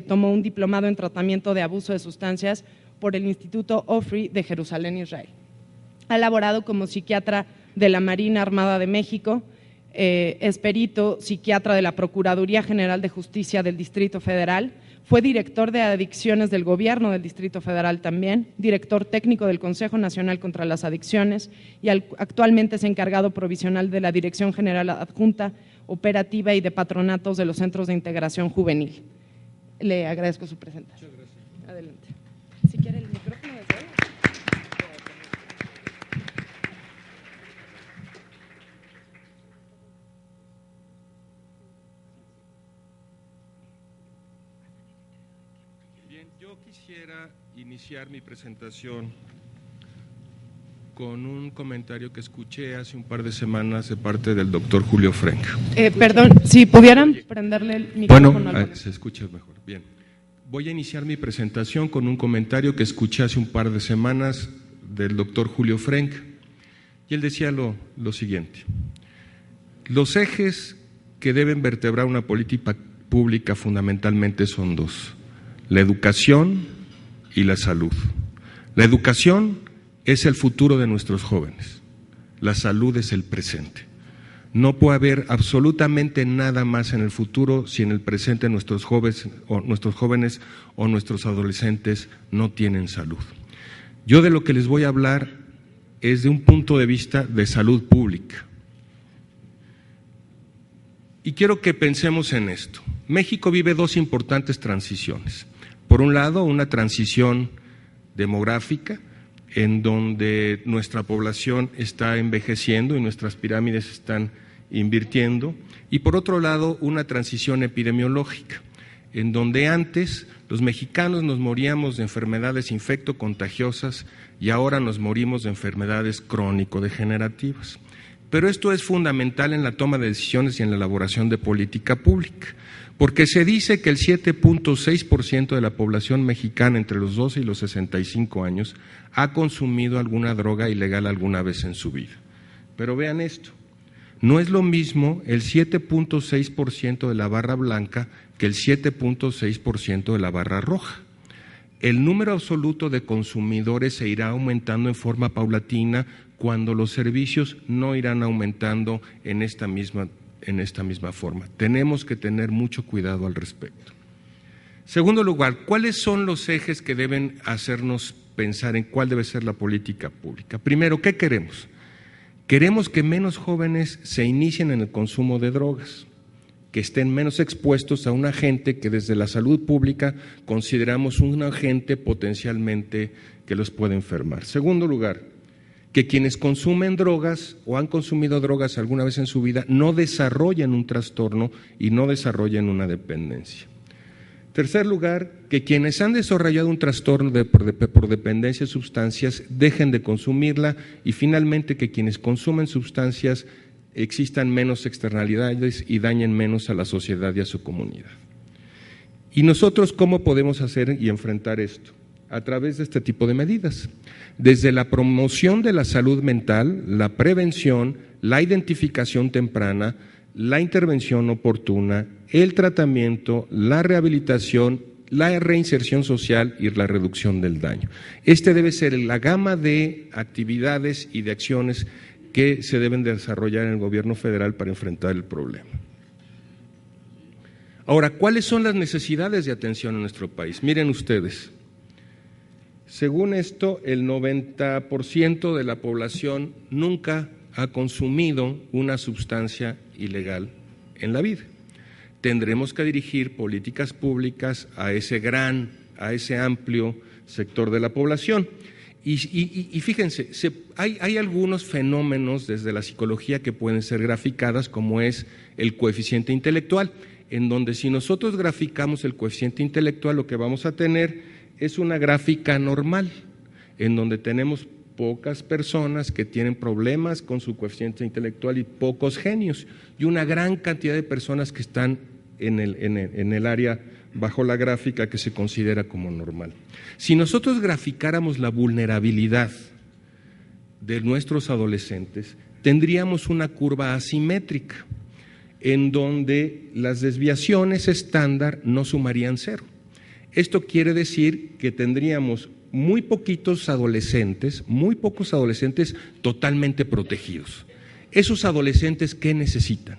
S2: tomó un diplomado en tratamiento de abuso de sustancias por el Instituto Ofri de Jerusalén, Israel. Ha laborado como psiquiatra de la Marina Armada de México, es perito psiquiatra de la Procuraduría General de Justicia del Distrito Federal, fue director de adicciones del Gobierno del Distrito Federal también, director técnico del Consejo Nacional contra las Adicciones y actualmente es encargado provisional de la Dirección General Adjunta, Operativa y de Patronatos de los Centros de Integración Juvenil. Le agradezco su presentación. Muchas gracias. Adelante. Si quiere el micrófono desde ahí.
S5: Yo quisiera iniciar mi presentación con un comentario que escuché hace un par de semanas de parte del doctor Julio Frenk.
S2: Perdón, si pudieran prenderle el micrófono.
S5: Bueno, se escucha mejor. Bien. Voy a iniciar mi presentación con un comentario que escuché hace un par de semanas del doctor Julio Frenk, y él decía lo siguiente: los ejes que deben vertebrar una política pública fundamentalmente son dos: la educación y la salud. La educación es el futuro de nuestros jóvenes, la salud es el presente. No puede haber absolutamente nada más en el futuro si en el presente nuestros jóvenes o nuestros adolescentes no tienen salud. Yo de lo que les voy a hablar es de un punto de vista de salud pública. Y quiero que pensemos en esto. México vive dos importantes transiciones. Por un lado, una transición demográfica, en donde nuestra población está envejeciendo y nuestras pirámides están invirtiendo, y por otro lado, una transición epidemiológica, en donde antes los mexicanos nos moríamos de enfermedades infectocontagiosas y ahora nos morimos de enfermedades crónico-degenerativas. Pero esto es fundamental en la toma de decisiones y en la elaboración de política pública, porque se dice que el 7.6% de la población mexicana entre los 12 y los 65 años ha consumido alguna droga ilegal alguna vez en su vida. Pero vean esto, no es lo mismo el 7.6% de la barra blanca que el 7.6% de la barra roja. El número absoluto de consumidores se irá aumentando en forma paulatina cuando los servicios no irán aumentando en esta misma forma. Tenemos que tener mucho cuidado al respecto. Segundo lugar, ¿cuáles son los ejes que deben hacernos pensar en cuál debe ser la política pública? Primero, ¿qué queremos? Queremos que menos jóvenes se inicien en el consumo de drogas, que estén menos expuestos a un agente que desde la salud pública consideramos un agente potencialmente que los puede enfermar. Segundo lugar, que quienes consumen drogas o han consumido drogas alguna vez en su vida no desarrollen un trastorno y no desarrollen una dependencia. Tercer lugar, que quienes han desarrollado un trastorno por dependencia de sustancias dejen de consumirla, y finalmente que quienes consumen sustancias existan menos externalidades y dañen menos a la sociedad y a su comunidad. ¿Y nosotros cómo podemos hacer y enfrentar esto? A través de este tipo de medidas, desde la promoción de la salud mental, la prevención, la identificación temprana, la intervención oportuna, el tratamiento, la rehabilitación, la reinserción social y la reducción del daño. Este debe ser la gama de actividades y de acciones que se deben desarrollar en el gobierno federal para enfrentar el problema. Ahora, ¿cuáles son las necesidades de atención en nuestro país? Miren ustedes. Según esto, el 90% de la población nunca ha consumido una sustancia ilegal en la vida. Tendremos que dirigir políticas públicas a ese amplio sector de la población. Y fíjense, hay algunos fenómenos desde la psicología que pueden ser graficadas, como es el coeficiente intelectual, en donde si nosotros graficamos el coeficiente intelectual, lo que vamos a tener es una gráfica normal, en donde tenemos pocas personas que tienen problemas con su coeficiente intelectual y pocos genios, y una gran cantidad de personas que están en el área bajo la gráfica que se considera como normal. Si nosotros graficáramos la vulnerabilidad de nuestros adolescentes, tendríamos una curva asimétrica en donde las desviaciones estándar no sumarían 0. Esto quiere decir que tendríamos muy pocos adolescentes totalmente protegidos. ¿Esos adolescentes qué necesitan?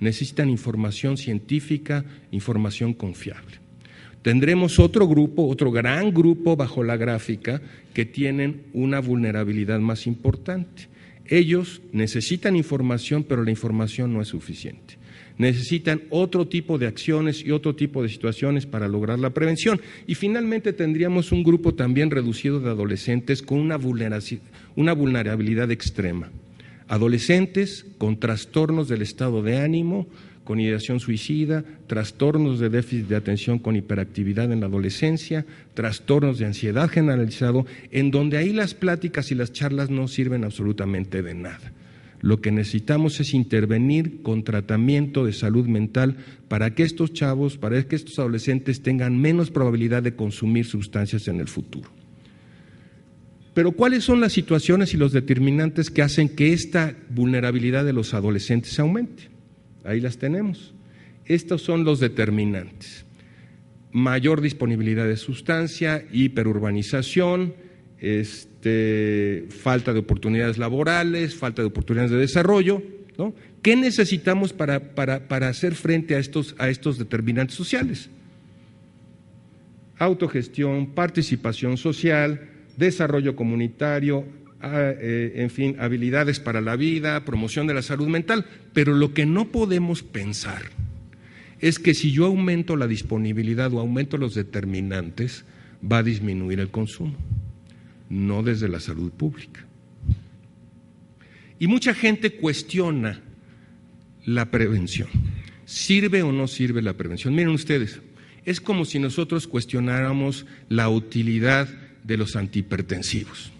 S5: Necesitan información científica, información confiable. Tendremos otro grupo, otro gran grupo bajo la gráfica que tienen una vulnerabilidad más importante. Ellos necesitan información, pero la información no es suficiente. Necesitan otro tipo de acciones y otro tipo de situaciones para lograr la prevención. Y finalmente tendríamos un grupo también reducido de adolescentes con una vulnerabilidad extrema. Adolescentes con trastornos del estado de ánimo, con ideación suicida, trastornos de déficit de atención con hiperactividad en la adolescencia, trastornos de ansiedad generalizado, en donde ahí las pláticas y las charlas no sirven absolutamente de nada. Lo que necesitamos es intervenir con tratamiento de salud mental para que estos chavos, para que estos adolescentes tengan menos probabilidad de consumir sustancias en el futuro. Pero ¿cuáles son las situaciones y los determinantes que hacen que esta vulnerabilidad de los adolescentes aumente? Ahí las tenemos. Estos son los determinantes. Mayor disponibilidad de sustancia, hiperurbanización, falta de oportunidades laborales, falta de oportunidades de desarrollo, ¿no? ¿Qué necesitamos para hacer frente a estos determinantes sociales? Autogestión, participación social, desarrollo comunitario, en fin, habilidades para la vida, promoción de la salud mental. Pero lo que no podemos pensar es que si yo aumento la disponibilidad o aumento los determinantes, va a disminuir el consumo. No desde la salud pública. Y mucha gente cuestiona la prevención. ¿Sirve o no sirve la prevención? Miren ustedes, es como si nosotros cuestionáramos la utilidad de los antihipertensivos.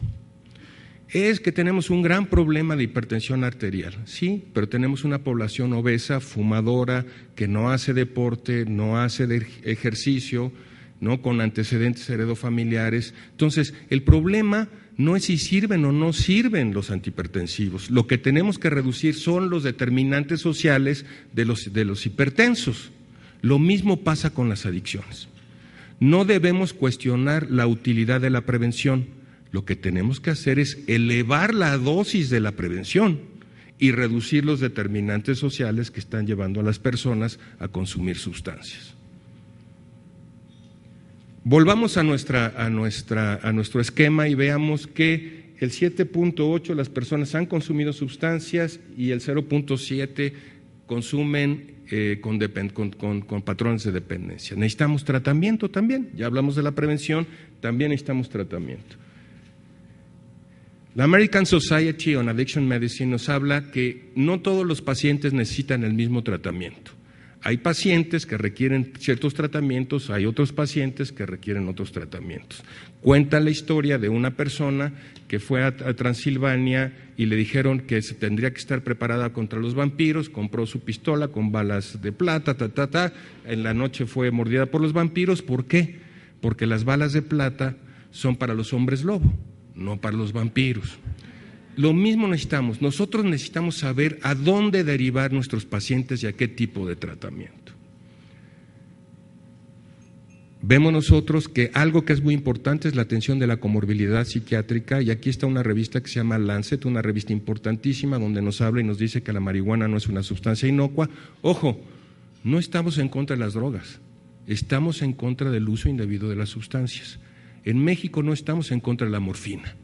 S5: Es que tenemos un gran problema de hipertensión arterial, sí, pero tenemos una población obesa, fumadora, que no hace deporte, no hace ejercicio, ¿no?, con antecedentes heredofamiliares. Entonces, el problema no es si sirven o no sirven los antihipertensivos. Lo que tenemos que reducir son los determinantes sociales de los hipertensos. Lo mismo pasa con las adicciones. No debemos cuestionar la utilidad de la prevención. Lo que tenemos que hacer es elevar la dosis de la prevención y reducir los determinantes sociales que están llevando a las personas a consumir sustancias. Volvamos a nuestro esquema y veamos que el 7.8 las personas han consumido sustancias y el 0.7 consumen con patrones de dependencia. Necesitamos tratamiento también, ya hablamos de la prevención, también necesitamos tratamiento. La American Society on Addiction Medicine nos habla que no todos los pacientes necesitan el mismo tratamiento. Hay pacientes que requieren ciertos tratamientos, hay otros pacientes que requieren otros tratamientos. Cuenta la historia de una persona que fue a Transilvania y le dijeron que se tendría que estar preparada contra los vampiros, compró su pistola con balas de plata, en la noche fue mordida por los vampiros. ¿Por qué? Porque las balas de plata son para los hombres lobo, no para los vampiros. Lo mismo necesitamos, nosotros necesitamos saber a dónde derivar nuestros pacientes y a qué tipo de tratamiento. Vemos nosotros que algo que es muy importante es la atención de la comorbilidad psiquiátrica, y aquí está una revista que se llama Lancet, una revista importantísima donde nos habla y nos dice que la marihuana no es una sustancia inocua. Ojo, no estamos en contra de las drogas, estamos en contra del uso indebido de las sustancias. En México no estamos en contra de la morfina.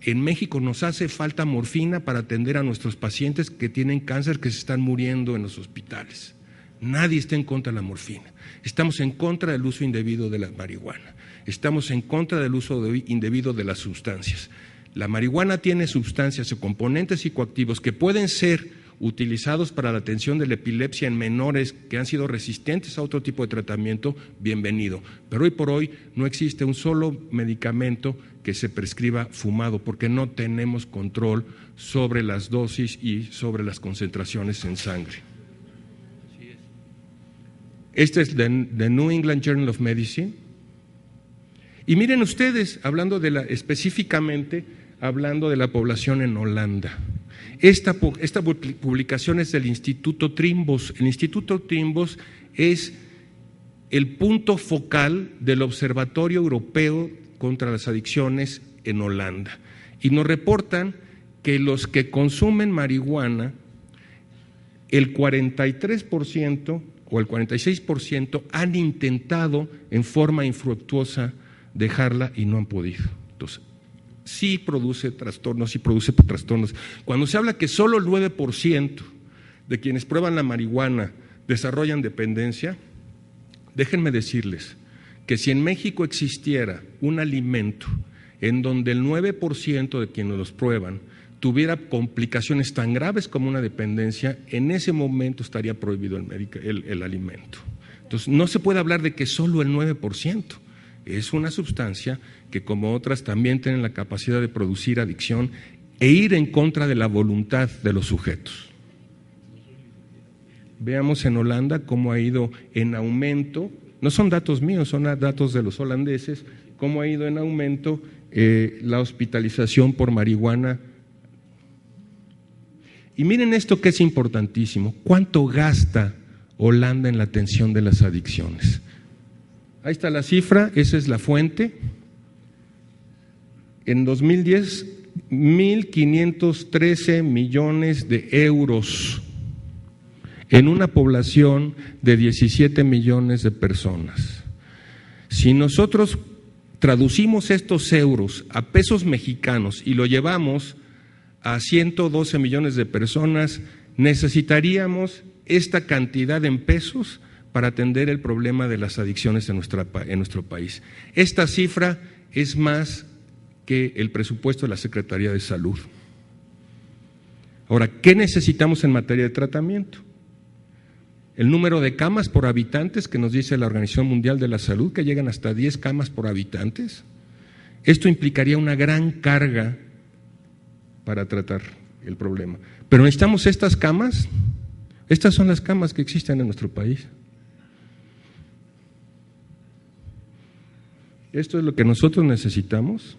S5: En México nos hace falta morfina para atender a nuestros pacientes que tienen cáncer, que se están muriendo en los hospitales. Nadie está en contra de la morfina. Estamos en contra del uso indebido de la marihuana. Estamos en contra del uso indebido de las sustancias. La marihuana tiene sustancias o componentes psicoactivos que pueden ser utilizados para la atención de la epilepsia en menores que han sido resistentes a otro tipo de tratamiento, bienvenido. Pero hoy por hoy no existe un solo medicamento que se prescriba fumado porque no tenemos control sobre las dosis y sobre las concentraciones en sangre. Este es The New England Journal of Medicine. Y miren ustedes, específicamente hablando de la población en Holanda. Esta publicación es del Instituto Trimbos. El Instituto Trimbos es el punto focal del Observatorio Europeo contra las Adicciones en Holanda. Y nos reportan que los que consumen marihuana, el 43% o el 46% han intentado en forma infructuosa dejarla y no han podido. Entonces, sí produce trastornos. Cuando se habla que solo el 9% de quienes prueban la marihuana desarrollan dependencia, déjenme decirles que si en México existiera un alimento en donde el 9% de quienes los prueban tuviera complicaciones tan graves como una dependencia, en ese momento estaría prohibido el alimento. Entonces, no se puede hablar de que solo el 9%. Es una sustancia que, como otras, también tienen la capacidad de producir adicción e ir en contra de la voluntad de los sujetos. Veamos en Holanda cómo ha ido en aumento, no son datos míos, son datos de los holandeses, cómo ha ido en aumento la hospitalización por marihuana. Y miren esto que es importantísimo, ¿cuánto gasta Holanda en la atención de las adicciones? Ahí está la cifra, esa es la fuente. En 2010, 1.513 millones de euros en una población de 17 millones de personas. Si nosotros traducimos estos euros a pesos mexicanos y lo llevamos a 112 millones de personas, necesitaríamos esta cantidad en pesos para atender el problema de las adicciones en nuestro país. Esta cifra es más que el presupuesto de la Secretaría de Salud. Ahora, ¿qué necesitamos en materia de tratamiento? El número de camas por habitantes que nos dice la Organización Mundial de la Salud, que llegan hasta 10 camas por habitantes. Esto implicaría una gran carga para tratar el problema. Pero necesitamos estas camas. Estas son las camas que existen en nuestro país. Esto es lo que nosotros necesitamos.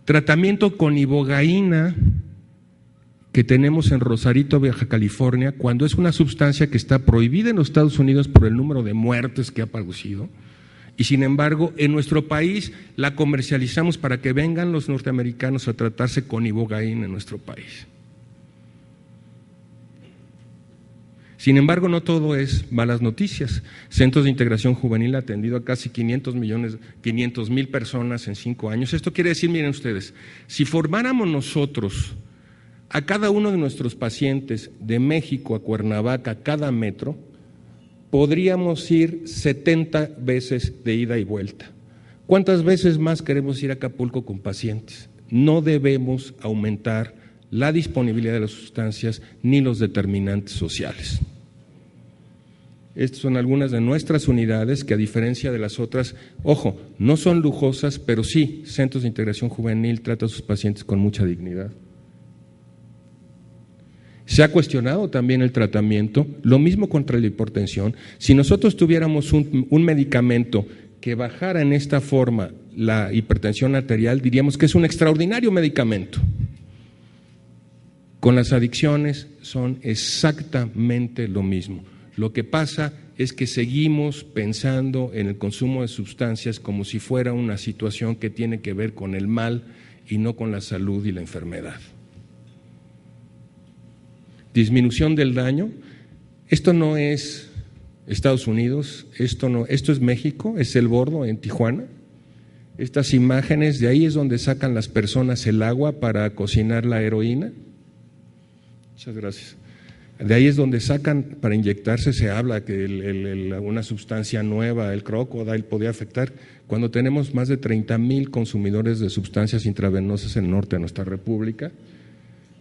S5: Tratamiento con ibogaína que tenemos en Rosarito, Baja California, cuando es una sustancia que está prohibida en los Estados Unidos por el número de muertes que ha producido, y sin embargo en nuestro país la comercializamos para que vengan los norteamericanos a tratarse con ibogaína en nuestro país. Sin embargo, no todo es malas noticias. Centros de Integración Juvenil ha atendido a casi 500,000 personas en 5 años. Esto quiere decir, miren ustedes, si formáramos nosotros a cada uno de nuestros pacientes de México a Cuernavaca, cada metro, podríamos ir 70 veces de ida y vuelta. ¿Cuántas veces más queremos ir a Acapulco con pacientes? No debemos aumentar la disponibilidad de las sustancias ni los determinantes sociales. Estas son algunas de nuestras unidades que, a diferencia de las otras, ojo, no son lujosas, pero sí, Centros de Integración Juvenil trata a sus pacientes con mucha dignidad. Se ha cuestionado también el tratamiento, lo mismo contra la hipertensión. Si nosotros tuviéramos un medicamento que bajara en esta forma la hipertensión arterial, diríamos que es un extraordinario medicamento. Con las adicciones son exactamente lo mismo. Lo que pasa es que seguimos pensando en el consumo de sustancias como si fuera una situación que tiene que ver con el mal y no con la salud y la enfermedad. Disminución del daño. Esto no es Estados Unidos, esto es México, es El Bordo en Tijuana. Estas imágenes, de ahí es donde sacan las personas el agua para cocinar la heroína. Muchas gracias. De ahí es donde sacan para inyectarse, se habla que una sustancia nueva, el crocodile, podría afectar. Cuando tenemos más de 30,000 consumidores de sustancias intravenosas en el norte de nuestra república,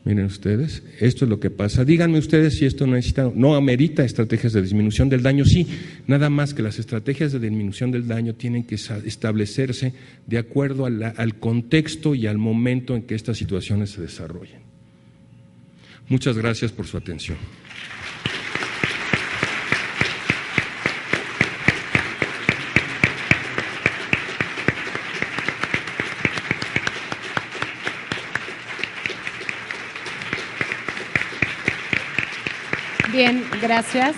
S5: miren ustedes, esto es lo que pasa. Díganme ustedes si esto no amerita estrategias de disminución del daño. Sí, nada más que las estrategias de disminución del daño tienen que establecerse de acuerdo al contexto y al momento en que estas situaciones se desarrollen. Muchas gracias por su atención.
S2: Bien, gracias.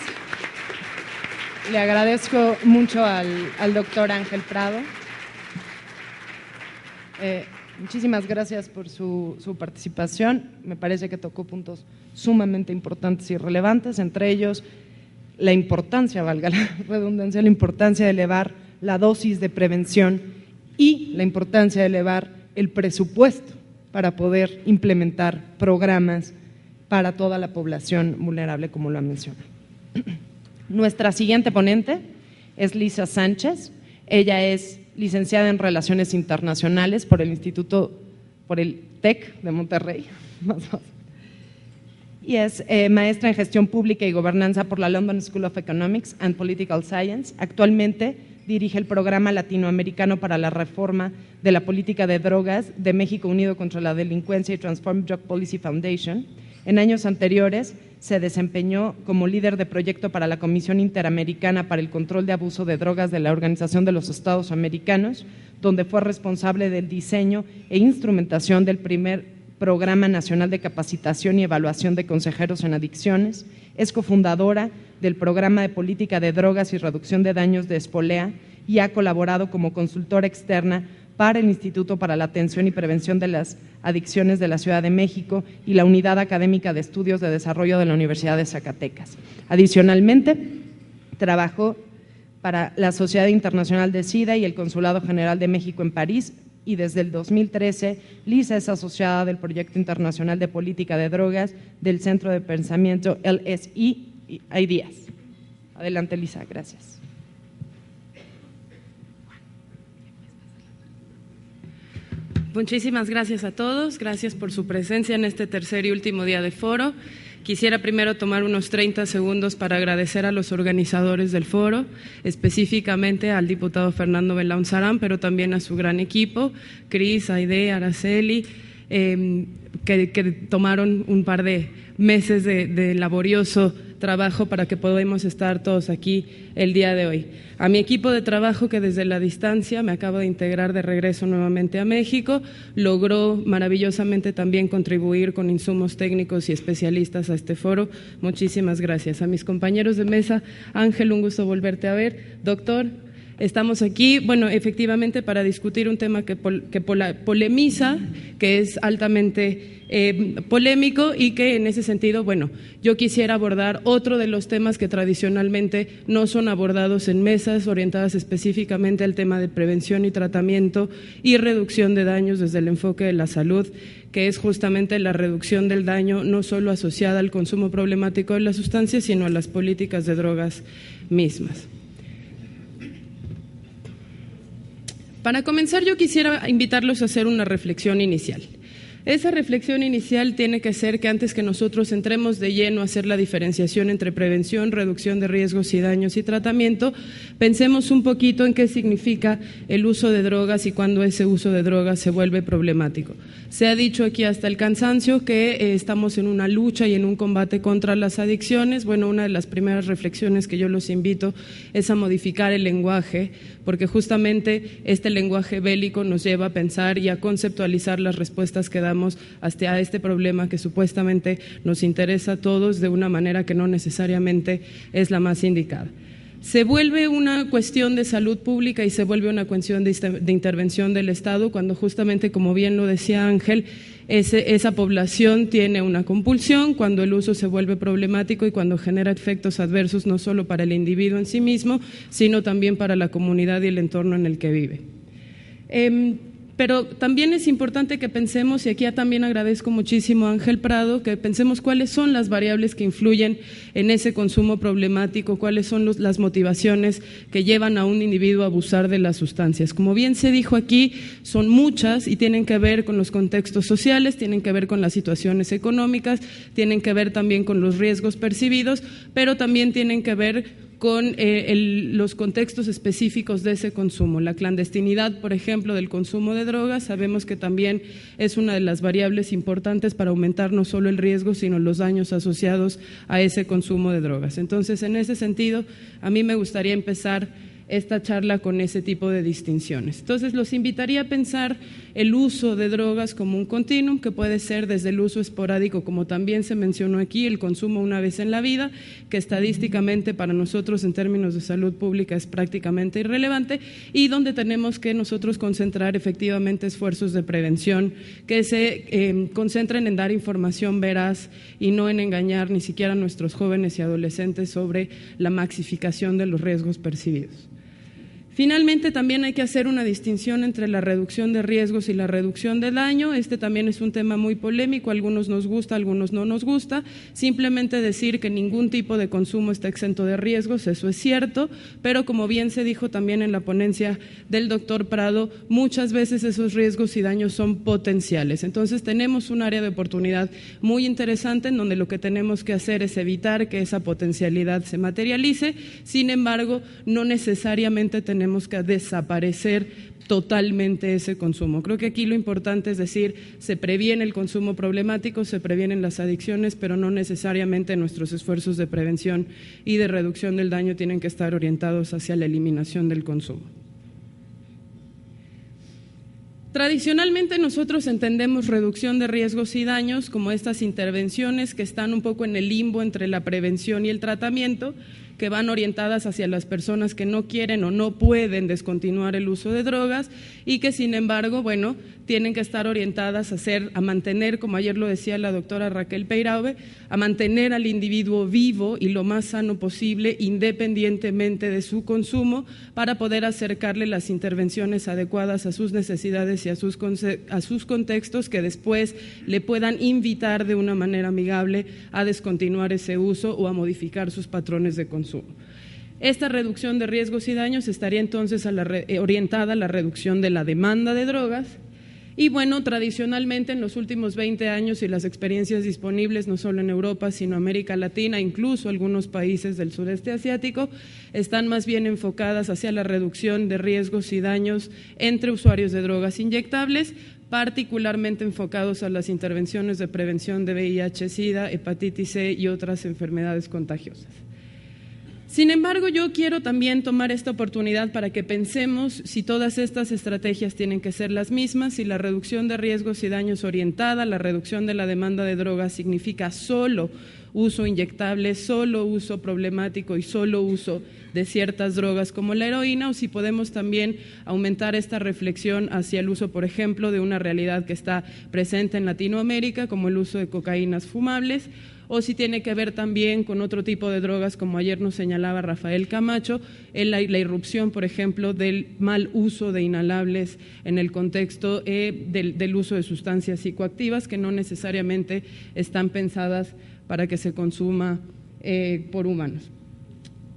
S2: Le agradezco mucho al doctor Ángel Prado. Muchísimas gracias por su participación. Me parece que tocó puntos sumamente importantes y relevantes, entre ellos la importancia, valga la redundancia, la importancia de elevar la dosis de prevención y la importancia de elevar el presupuesto para poder implementar programas para toda la población vulnerable, como lo ha mencionado. Nuestra siguiente ponente es Lisa Sánchez. Ella es licenciada en Relaciones Internacionales por el TEC de Monterrey, y es maestra en Gestión Pública y Gobernanza por la London School of Economics and Political Science. Actualmente dirige el Programa Latinoamericano para la Reforma de la Política de Drogas de México Unido contra la Delincuencia y Transform Drug Policy Foundation. En años anteriores se desempeñó como líder de proyecto para la Comisión Interamericana para el Control de Abuso de Drogas de la Organización de los Estados Americanos, donde fue responsable del diseño e instrumentación del primer Programa Nacional de Capacitación y Evaluación de Consejeros en Adicciones. Es cofundadora del Programa de Política de Drogas y Reducción de Daños de Espolea y ha colaborado como consultora externa para el Instituto para la Atención y Prevención de las Adicciones de la Ciudad de México y la Unidad Académica de Estudios de Desarrollo de la Universidad de Zacatecas. Adicionalmente, trabajó para la Sociedad Internacional de SIDA y el Consulado General de México en París, y desde el 2013 Lisa es asociada del Proyecto Internacional de Política de Drogas del Centro de Pensamiento LSI Ideas. Adelante, Lisa, gracias.
S6: Muchísimas gracias a todos, gracias por su presencia en este tercer y último día de foro. Quisiera primero tomar unos 30 segundos para agradecer a los organizadores del foro, específicamente al diputado Fernando Belaún Sarán, pero también a su gran equipo, Cris, Aide, Araceli, que tomaron un par de meses de laborioso trabajo para que podamos estar todos aquí el día de hoy. A mi equipo de trabajo, que desde la distancia me acabo de integrar de regreso nuevamente a México, logró maravillosamente también contribuir con insumos técnicos y especialistas a este foro. Muchísimas gracias. A mis compañeros de mesa, Ángel, un gusto volverte a ver. Doctor, estamos aquí, bueno, efectivamente para discutir un tema que polemiza, que es altamente polémico y que en ese sentido, bueno, yo quisiera abordar otro de los temas que tradicionalmente no son abordados en mesas orientadas específicamente al tema de prevención y tratamiento y reducción de daños desde el enfoque de la salud, que es justamente la reducción del daño no solo asociada al consumo problemático de las sustancias, sino a las políticas de drogas mismas. Para comenzar, yo quisiera invitarlos a hacer una reflexión inicial. Esa reflexión inicial tiene que ser que antes que nosotros entremos de lleno a hacer la diferenciación entre prevención, reducción de riesgos y daños y tratamiento, pensemos un poquito en qué significa el uso de drogas y cuándo ese uso de drogas se vuelve problemático. Se ha dicho aquí hasta el cansancio que estamos en una lucha y en un combate contra las adicciones. Bueno, una de las primeras reflexiones que yo los invito es a modificar el lenguaje, porque justamente este lenguaje bélico nos lleva a pensar y a conceptualizar las respuestas que damos hasta este problema que supuestamente nos interesa a todos de una manera que no necesariamente es la más indicada. Se vuelve una cuestión de salud pública y se vuelve una cuestión de intervención del Estado cuando justamente, como bien lo decía Ángel, esa población tiene una compulsión, cuando el uso se vuelve problemático y cuando genera efectos adversos no solo para el individuo en sí mismo, sino también para la comunidad y el entorno en el que vive. Pero también es importante que pensemos, y aquí también agradezco muchísimo a Ángel Prado, que pensemos cuáles son las variables que influyen en ese consumo problemático, cuáles son las motivaciones que llevan a un individuo a abusar de las sustancias. Como bien se dijo aquí, son muchas y tienen que ver con los contextos sociales, tienen que ver con las situaciones económicas, tienen que ver también con los riesgos percibidos, pero también tienen que ver con los contextos específicos de ese consumo. La clandestinidad, por ejemplo, del consumo de drogas, sabemos que también es una de las variables importantes para aumentar no solo el riesgo, sino los daños asociados a ese consumo de drogas. Entonces, en ese sentido, a mí me gustaría empezar esta charla con ese tipo de distinciones. Entonces, los invitaría a pensar el uso de drogas como un continuum, que puede ser desde el uso esporádico, como también se mencionó aquí, el consumo una vez en la vida, que estadísticamente para nosotros en términos de salud pública es prácticamente irrelevante, y donde tenemos que nosotros concentrar efectivamente esfuerzos de prevención que se concentren en dar información veraz y no en engañar ni siquiera a nuestros jóvenes y adolescentes sobre la maxificación de los riesgos percibidos. Finalmente, también hay que hacer una distinción entre la reducción de riesgos y la reducción de daño. Este también es un tema muy polémico, a algunos nos gusta, a algunos no nos gusta. Simplemente decir que ningún tipo de consumo está exento de riesgos, eso es cierto, pero como bien se dijo también en la ponencia del doctor Prado, muchas veces esos riesgos y daños son potenciales. Entonces tenemos un área de oportunidad muy interesante en donde lo que tenemos que hacer es evitar que esa potencialidad se materialice. Sin embargo, no necesariamente tenemos que desaparecer totalmente ese consumo. Creo que aquí lo importante es decir, se previene el consumo problemático, se previenen las adicciones, pero no necesariamente nuestros esfuerzos de prevención y de reducción del daño tienen que estar orientados hacia la eliminación del consumo. Tradicionalmente nosotros entendemos reducción de riesgos y daños como estas intervenciones que están un poco en el limbo entre la prevención y el tratamiento, que van orientadas hacia las personas que no quieren o no pueden descontinuar el uso de drogas y que sin embargo, bueno, tienen que estar orientadas a mantener, como ayer lo decía la doctora Raquel Peiraube, a mantener al individuo vivo y lo más sano posible independientemente de su consumo para poder acercarle las intervenciones adecuadas a sus necesidades y a sus contextos que después le puedan invitar de una manera amigable a descontinuar ese uso o a modificar sus patrones de consumo. Esta reducción de riesgos y daños estaría entonces orientada a la reducción de la demanda de drogas y bueno, tradicionalmente en los últimos 20 años y las experiencias disponibles no solo en Europa sino América Latina, incluso algunos países del sureste asiático, están más bien enfocadas hacia la reducción de riesgos y daños entre usuarios de drogas inyectables, particularmente enfocados a las intervenciones de prevención de VIH, SIDA, hepatitis C y otras enfermedades contagiosas. Sin embargo, yo quiero también tomar esta oportunidad para que pensemos si todas estas estrategias tienen que ser las mismas, si la reducción de riesgos y daños orientada a la reducción de la demanda de drogas significa solo uso inyectable, solo uso problemático y solo uso de ciertas drogas como la heroína, o si podemos también aumentar esta reflexión hacia el uso, por ejemplo, de una realidad que está presente en Latinoamérica, como el uso de cocaínas fumables, o si tiene que ver también con otro tipo de drogas, como ayer nos señalaba Rafael Camacho, en la irrupción, por ejemplo, del mal uso de inhalables en el contexto del uso de sustancias psicoactivas que no necesariamente están pensadas para que se consuma por humanos.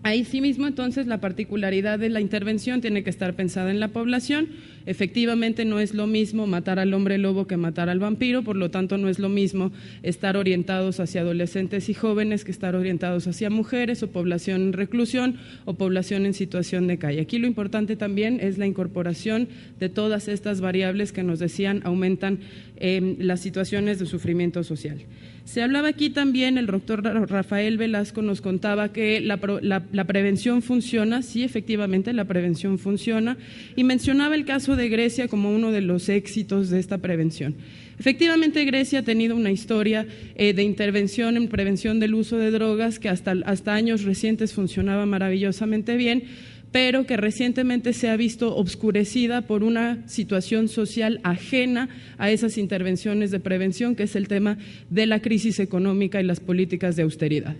S6: Ahí sí mismo, entonces, la particularidad de la intervención tiene que estar pensada en la población. Efectivamente, no es lo mismo matar al hombre lobo que matar al vampiro, por lo tanto, no es lo mismo estar orientados hacia adolescentes y jóvenes que estar orientados hacia mujeres o población en reclusión o población en situación de calle. Aquí lo importante también es la incorporación de todas estas variables que nos decían aumentan las situaciones de sufrimiento social. Se hablaba aquí también, el doctor Rafael Velasco nos contaba que la prevención funciona, sí, efectivamente la prevención funciona, y mencionaba el caso de Grecia como uno de los éxitos de esta prevención. Efectivamente, Grecia ha tenido una historia de intervención en prevención del uso de drogas que hasta años recientes funcionaba maravillosamente bien, pero que recientemente se ha visto obscurecida por una situación social ajena a esas intervenciones de prevención, que es el tema de la crisis económica y las políticas de austeridad.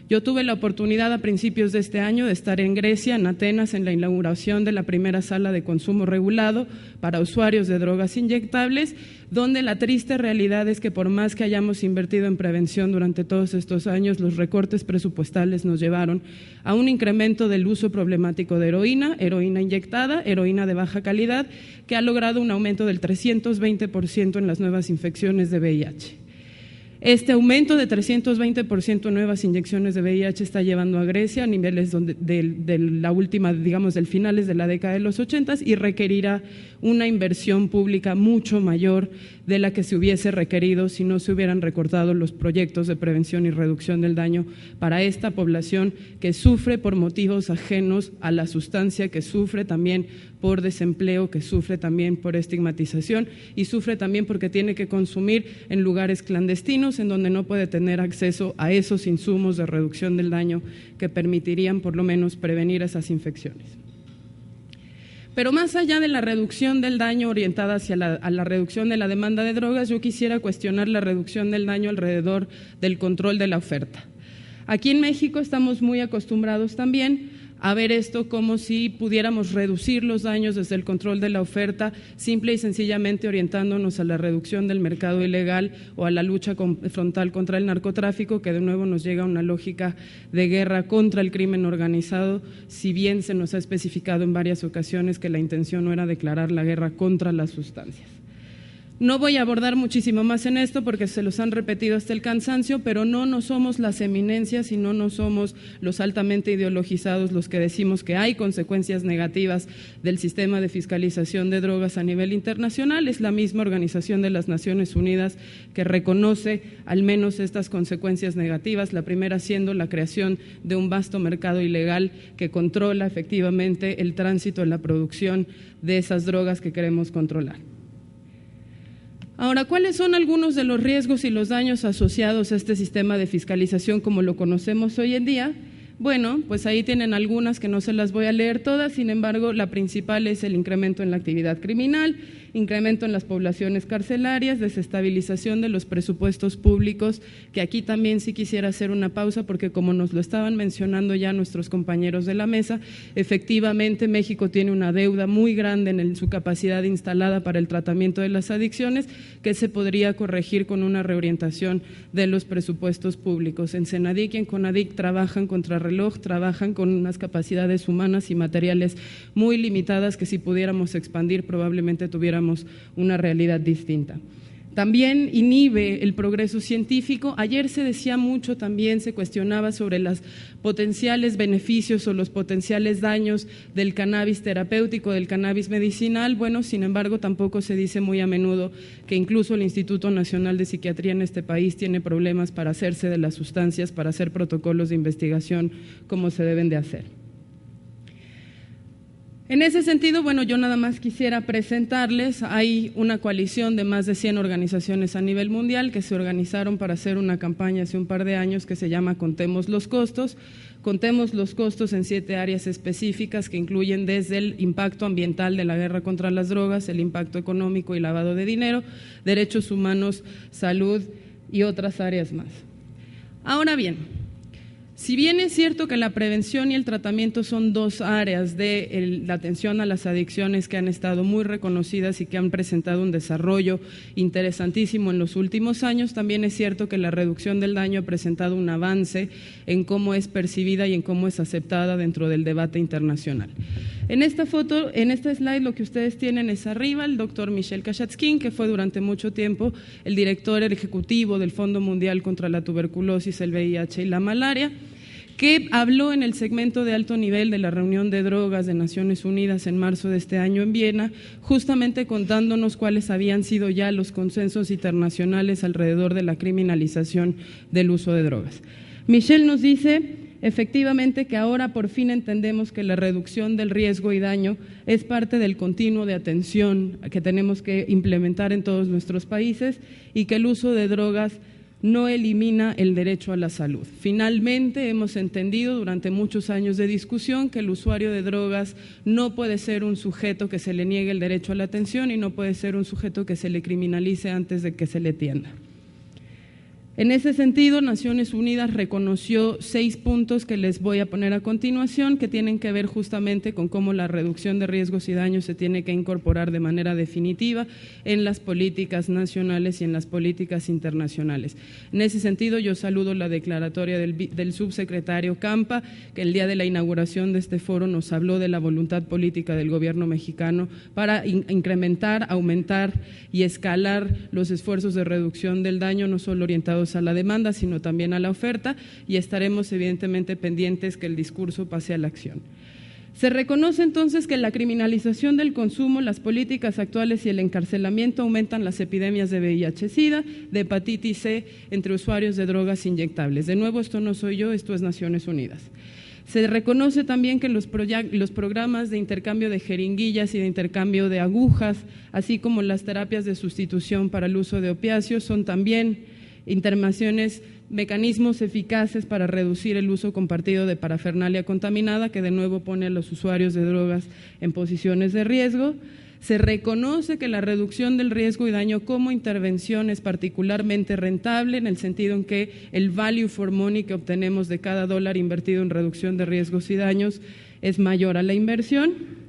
S6: Yo tuve la oportunidad a principios de este año de estar en Grecia, en Atenas, en la inauguración de la primera sala de consumo regulado para usuarios de drogas inyectables, donde la triste realidad es que por más que hayamos invertido en prevención durante todos estos años, los recortes presupuestales nos llevaron a un incremento del uso problemático de heroína inyectada, heroína de baja calidad, que ha logrado un aumento del 320% en las nuevas infecciones de VIH. Este aumento de 320% en nuevas inyecciones de VIH está llevando a Grecia a niveles de la última, digamos, del finales de la década de los 80 y requerirá una inversión pública mucho mayor de la que se hubiese requerido si no se hubieran recortado los proyectos de prevención y reducción del daño para esta población que sufre por motivos ajenos a la sustancia, que sufre también por desempleo, que sufre también por estigmatización y sufre también porque tiene que consumir en lugares clandestinos en donde no puede tener acceso a esos insumos de reducción del daño que permitirían por lo menos prevenir esas infecciones. Pero más allá de la reducción del daño orientada hacia la reducción de la demanda de drogas, yo quisiera cuestionar la reducción del daño alrededor del control de la oferta. Aquí en México estamos muy acostumbrados también a ver esto como si pudiéramos reducir los daños desde el control de la oferta, simple y sencillamente orientándonos a la reducción del mercado ilegal o a la lucha frontal contra el narcotráfico, que de nuevo nos llega a una lógica de guerra contra el crimen organizado, si bien se nos ha especificado en varias ocasiones que la intención no era declarar la guerra contra las sustancias. No voy a abordar muchísimo más en esto porque se los han repetido hasta el cansancio, pero no somos las eminencias y no somos los altamente ideologizados los que decimos que hay consecuencias negativas del sistema de fiscalización de drogas a nivel internacional. Es la misma Organización de las Naciones Unidas que reconoce al menos estas consecuencias negativas, la primera siendo la creación de un vasto mercado ilegal que controla efectivamente el tránsito en la producción de esas drogas que queremos controlar. Ahora, ¿cuáles son algunos de los riesgos y los daños asociados a este sistema de fiscalización como lo conocemos hoy en día? Bueno, pues ahí tienen algunas que no se las voy a leer todas, sin embargo, la principal es el incremento en la actividad criminal, incremento en las poblaciones carcelarias, desestabilización de los presupuestos públicos, que aquí también sí quisiera hacer una pausa porque como nos lo estaban mencionando ya nuestros compañeros de la mesa, efectivamente México tiene una deuda muy grande en su capacidad instalada para el tratamiento de las adicciones que se podría corregir con una reorientación de los presupuestos públicos. En Senadic y en Conadic trabajan contrarreloj, trabajan con unas capacidades humanas y materiales muy limitadas que si pudiéramos expandir probablemente tuviéramos una realidad distinta. También inhibe el progreso científico. Ayer se decía mucho, también se cuestionaba sobre los potenciales beneficios o los potenciales daños del cannabis terapéutico, del cannabis medicinal. Bueno, sin embargo, tampoco se dice muy a menudo que incluso el Instituto Nacional de Psiquiatría en este país tiene problemas para hacerse de las sustancias, para hacer protocolos de investigación como se deben de hacer. En ese sentido, bueno, yo nada más quisiera presentarles, hay una coalición de más de 100 organizaciones a nivel mundial que se organizaron para hacer una campaña hace un par de años que se llama Contemos los Costos. Contemos los costos en 7 áreas específicas que incluyen desde el impacto ambiental de la guerra contra las drogas, el impacto económico y lavado de dinero, derechos humanos, salud y otras áreas más. Ahora bien, si bien es cierto que la prevención y el tratamiento son 2 áreas de la atención a las adicciones que han estado muy reconocidas y que han presentado un desarrollo interesantísimo en los últimos años, también es cierto que la reducción del daño ha presentado un avance en cómo es percibida y en cómo es aceptada dentro del debate internacional. En esta foto, en este slide, lo que ustedes tienen es arriba el doctor Michel Kashatskin, que fue durante mucho tiempo el director ejecutivo del Fondo Mundial contra la Tuberculosis, el VIH y la malaria, que habló en el segmento de alto nivel de la reunión de drogas de Naciones Unidas en marzo de este año en Viena, justamente contándonos cuáles habían sido ya los consensos internacionales alrededor de la criminalización del uso de drogas. Michel nos dice efectivamente que ahora por fin entendemos que la reducción del riesgo y daño es parte del continuo de atención que tenemos que implementar en todos nuestros países y que el uso de drogas no elimina el derecho a la salud. Finalmente hemos entendido durante muchos años de discusión que el usuario de drogas no puede ser un sujeto que se le niegue el derecho a la atención y no puede ser un sujeto que se le criminalice antes de que se le atienda. En ese sentido, Naciones Unidas reconoció 6 puntos que les voy a poner a continuación, que tienen que ver justamente con cómo la reducción de riesgos y daños se tiene que incorporar de manera definitiva en las políticas nacionales y en las políticas internacionales. En ese sentido, yo saludo la declaratoria del subsecretario Campa, que el día de la inauguración de este foro nos habló de la voluntad política del gobierno mexicano para incrementar, aumentar y escalar los esfuerzos de reducción del daño, no solo orientados a la demanda, sino también a la oferta, y estaremos evidentemente pendientes que el discurso pase a la acción. Se reconoce entonces que la criminalización del consumo, las políticas actuales y el encarcelamiento aumentan las epidemias de VIH-Sida, de hepatitis C entre usuarios de drogas inyectables. De nuevo, esto no soy yo, esto es Naciones Unidas. Se reconoce también que los programas de intercambio de jeringuillas y de intercambio de agujas, así como las terapias de sustitución para el uso de opiáceos, son también intervenciones, mecanismos eficaces para reducir el uso compartido de parafernalia contaminada, que de nuevo pone a los usuarios de drogas en posiciones de riesgo. Se reconoce que la reducción del riesgo y daño como intervención es particularmente rentable, en el sentido en que el value for money que obtenemos de cada dólar invertido en reducción de riesgos y daños es mayor a la inversión.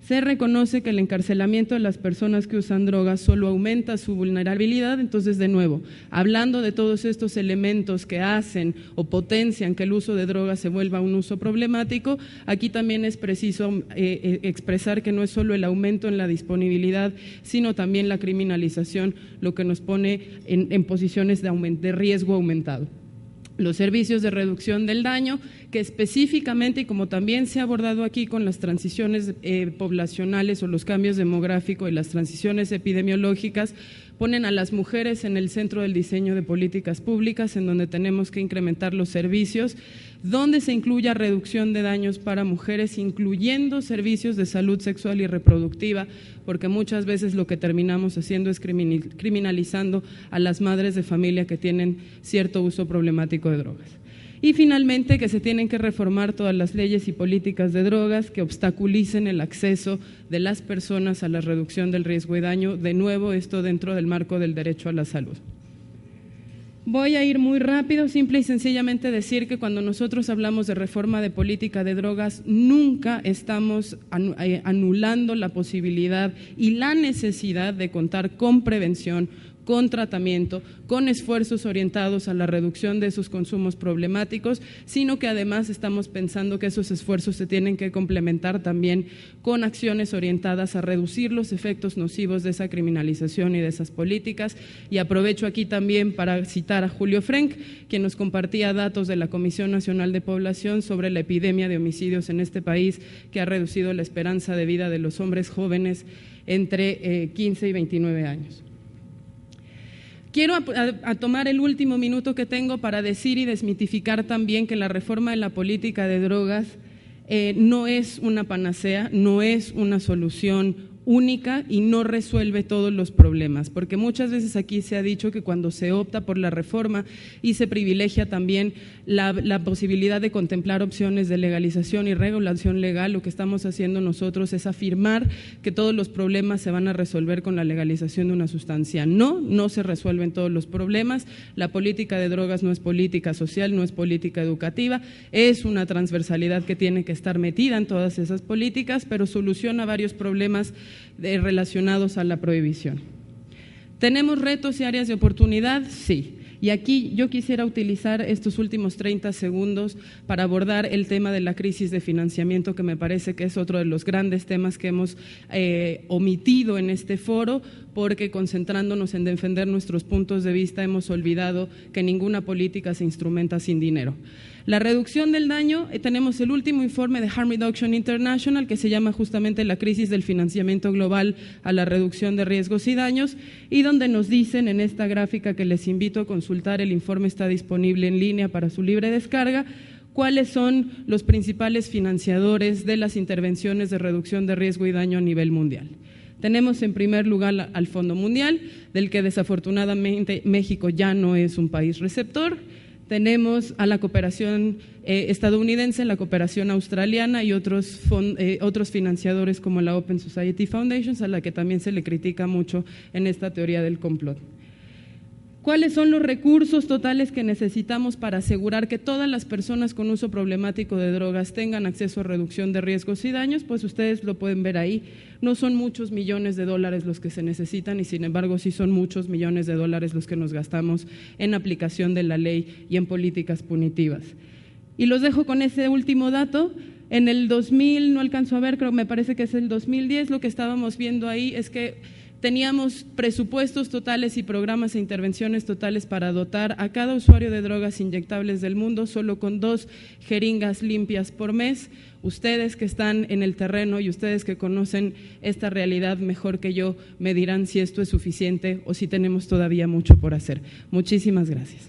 S6: Se reconoce que el encarcelamiento de las personas que usan drogas solo aumenta su vulnerabilidad. Entonces, de nuevo, hablando de todos estos elementos que hacen o potencian que el uso de drogas se vuelva un uso problemático, aquí también es preciso expresar que no es solo el aumento en la disponibilidad, sino también la criminalización, lo que nos pone en posiciones de riesgo aumentado. Los servicios de reducción del daño, que específicamente, y como también se ha abordado aquí con las transiciones poblacionales o los cambios demográficos y las transiciones epidemiológicas, ponen a las mujeres en el centro del diseño de políticas públicas, en donde tenemos que incrementar los servicios, donde se incluya reducción de daños para mujeres, incluyendo servicios de salud sexual y reproductiva, porque muchas veces lo que terminamos haciendo es criminalizando a las madres de familia que tienen cierto uso problemático de drogas. Y finalmente, que se tienen que reformar todas las leyes y políticas de drogas que obstaculicen el acceso de las personas a la reducción del riesgo y daño, de nuevo esto dentro del marco del derecho a la salud. Voy a ir muy rápido, simple y sencillamente decir que cuando nosotros hablamos de reforma de política de drogas, nunca estamos anulando la posibilidad y la necesidad de contar con prevención, con tratamiento, con esfuerzos orientados a la reducción de esos consumos problemáticos, sino que además estamos pensando que esos esfuerzos se tienen que complementar también con acciones orientadas a reducir los efectos nocivos de esa criminalización y de esas políticas. Y aprovecho aquí también para citar a Julio Frenk, quien nos compartía datos de la Comisión Nacional de Población sobre la epidemia de homicidios en este país, que ha reducido la esperanza de vida de los hombres jóvenes entre 15 y 29 años. Quiero tomar el último minuto que tengo para decir y desmitificar también que la reforma de la política de drogas no es una panacea, no es una solución única y no resuelve todos los problemas, porque muchas veces aquí se ha dicho que cuando se opta por la reforma y se privilegia también la posibilidad de contemplar opciones de legalización y regulación legal, lo que estamos haciendo nosotros es afirmar que todos los problemas se van a resolver con la legalización de una sustancia. No se resuelven todos los problemas. La política de drogas no es política social, no es política educativa, es una transversalidad que tiene que estar metida en todas esas políticas, pero soluciona varios problemas relacionados a la prohibición. ¿Tenemos retos y áreas de oportunidad? Sí. Y aquí yo quisiera utilizar estos últimos 30 segundos para abordar el tema de la crisis de financiamiento, que me parece que es otro de los grandes temas que hemos omitido en este foro, porque concentrándonos en defender nuestros puntos de vista hemos olvidado que ninguna política se instrumenta sin dinero. La reducción del daño, tenemos el último informe de Harm Reduction International, que se llama justamente la crisis del financiamiento global a la reducción de riesgos y daños, y donde nos dicen en esta gráfica, que les invito a consultar, el informe está disponible en línea para su libre descarga, cuáles son los principales financiadores de las intervenciones de reducción de riesgo y daño a nivel mundial. Tenemos en primer lugar al Fondo Mundial, del que desafortunadamente México ya no es un país receptor. Tenemos a la cooperación estadounidense, la cooperación australiana y otros financiadores como la Open Society Foundation, a la que también se le critica mucho en esta teoría del complot. ¿Cuáles son los recursos totales que necesitamos para asegurar que todas las personas con uso problemático de drogas tengan acceso a reducción de riesgos y daños? Pues ustedes lo pueden ver ahí. No son muchos millones de dólares los que se necesitan y sin embargo sí son muchos millones de dólares los que nos gastamos en aplicación de la ley y en políticas punitivas. Y los dejo con ese último dato. En el 2000, no alcanzo a ver, creo, me parece que es el 2010, lo que estábamos viendo ahí es que teníamos presupuestos totales y programas e intervenciones totales para dotar a cada usuario de drogas inyectables del mundo solo con 2 jeringas limpias por mes. Ustedes que están en el terreno y ustedes que conocen esta realidad mejor que yo me dirán si esto es suficiente o si tenemos todavía mucho por hacer. Muchísimas gracias.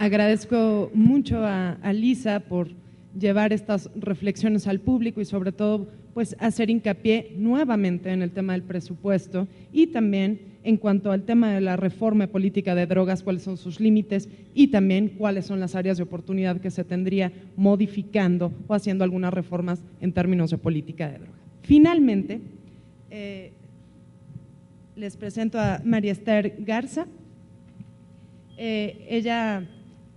S2: Agradezco mucho a Lisa por llevar estas reflexiones al público y sobre todo pues hacer hincapié nuevamente en el tema del presupuesto y también en cuanto al tema de la reforma política de drogas, cuáles son sus límites y también cuáles son las áreas de oportunidad que se tendría modificando o haciendo algunas reformas en términos de política de drogas. Finalmente, les presento a María Esther Garza. Ella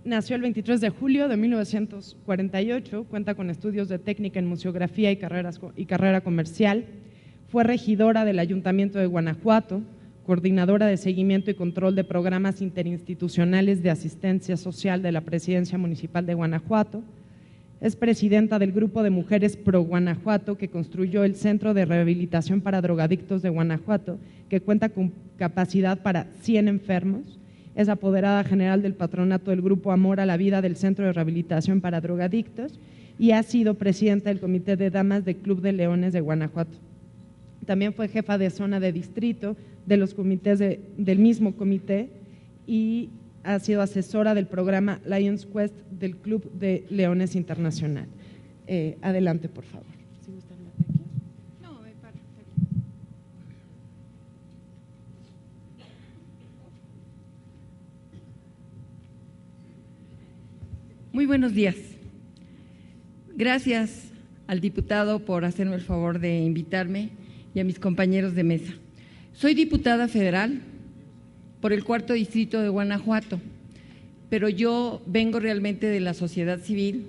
S2: nació el 23 de julio de 1948, cuenta con estudios de técnica en museografía y carrera comercial, fue regidora del Ayuntamiento de Guanajuato, coordinadora de seguimiento y control de programas interinstitucionales de asistencia social de la Presidencia Municipal de Guanajuato, es presidenta del Grupo de Mujeres Pro Guanajuato que construyó el Centro de Rehabilitación para Drogadictos de Guanajuato, que cuenta con capacidad para 100 enfermos, es apoderada general del patronato del Grupo Amor a la Vida del Centro de Rehabilitación para Drogadictos y ha sido presidenta del Comité de Damas del Club de Leones de Guanajuato. También fue jefa de zona de distrito de los comités del mismo comité y ha sido asesora del programa Lions Quest del Club de Leones Internacional. Adelante, por favor. ¿Sí gusta hablar de aquí?
S7: No, me paro. Muy buenos días. Gracias al diputado por hacerme el favor de invitarme y a mis compañeros de mesa. Soy diputada federal por el 4º Distrito de Guanajuato, pero yo vengo realmente de la sociedad civil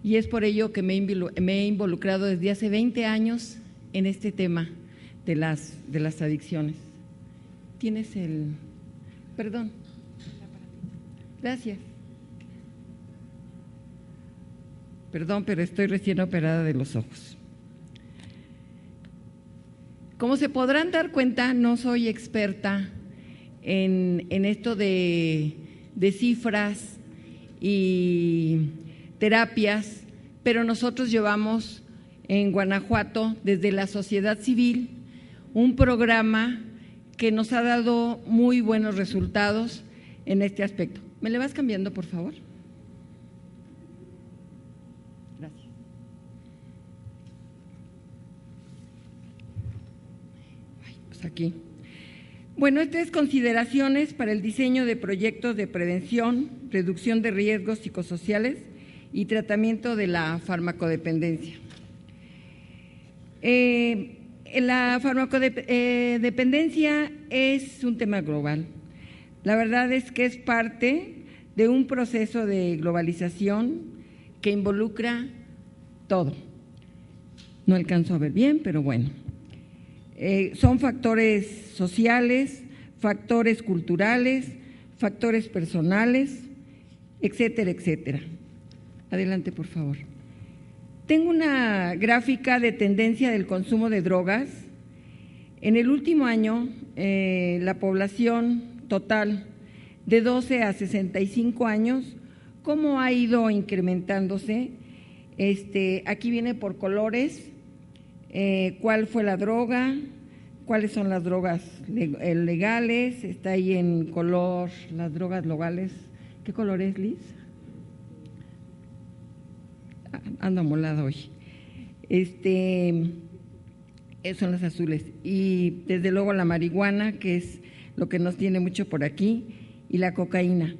S7: y es por ello que me he involucrado desde hace 20 años en este tema de las adicciones. ¿Tienes el...? Perdón. Gracias. Perdón, pero estoy recién operada de los ojos. Como se podrán dar cuenta, no soy experta en esto de cifras y terapias, pero nosotros llevamos en Guanajuato, desde la sociedad civil, un programa que nos ha dado muy buenos resultados en este aspecto. ¿Me le vas cambiando, por favor? Gracias. Pues aquí. Bueno, estas consideraciones para el diseño de proyectos de prevención, reducción de riesgos psicosociales y tratamiento de la farmacodependencia. La farmacodependencia es un tema global. La verdad es que es parte de un proceso de globalización que involucra todo. No alcanzo a ver bien, pero bueno. Son factores sociales, factores culturales, factores personales, etcétera, etcétera. Adelante, por favor. Tengo una gráfica de tendencia del consumo de drogas. En el último año, la población total de 12 a 65 años, ¿cómo ha ido incrementándose? Aquí viene por colores. ¿Cuál fue la droga? ¿Cuáles son las drogas legales? Está ahí en color las drogas legales. ¿Qué color es, Liz? Ando molada hoy. Son las azules. Y desde luego la marihuana, que es lo que nos tiene mucho por aquí, y la cocaína.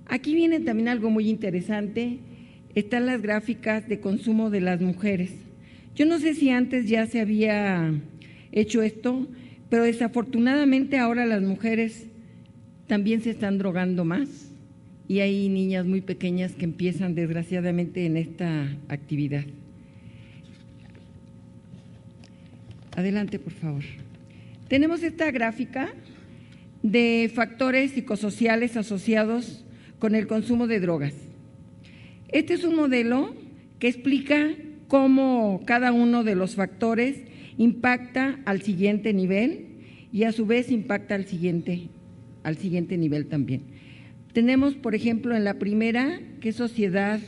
S7: Aquí viene también algo muy interesante. Están las gráficas de consumo de las mujeres. Yo no sé si antes ya se había hecho esto, pero desafortunadamente ahora las mujeres también se están drogando más y hay niñas muy pequeñas que empiezan desgraciadamente en esta actividad. Adelante, por favor. Tenemos esta gráfica de factores psicosociales asociados con el consumo de drogas. Este es un modelo que explica cómo cada uno de los factores impacta al siguiente nivel y a su vez impacta al siguiente nivel también. Tenemos, por ejemplo, en la primera, que es sociedad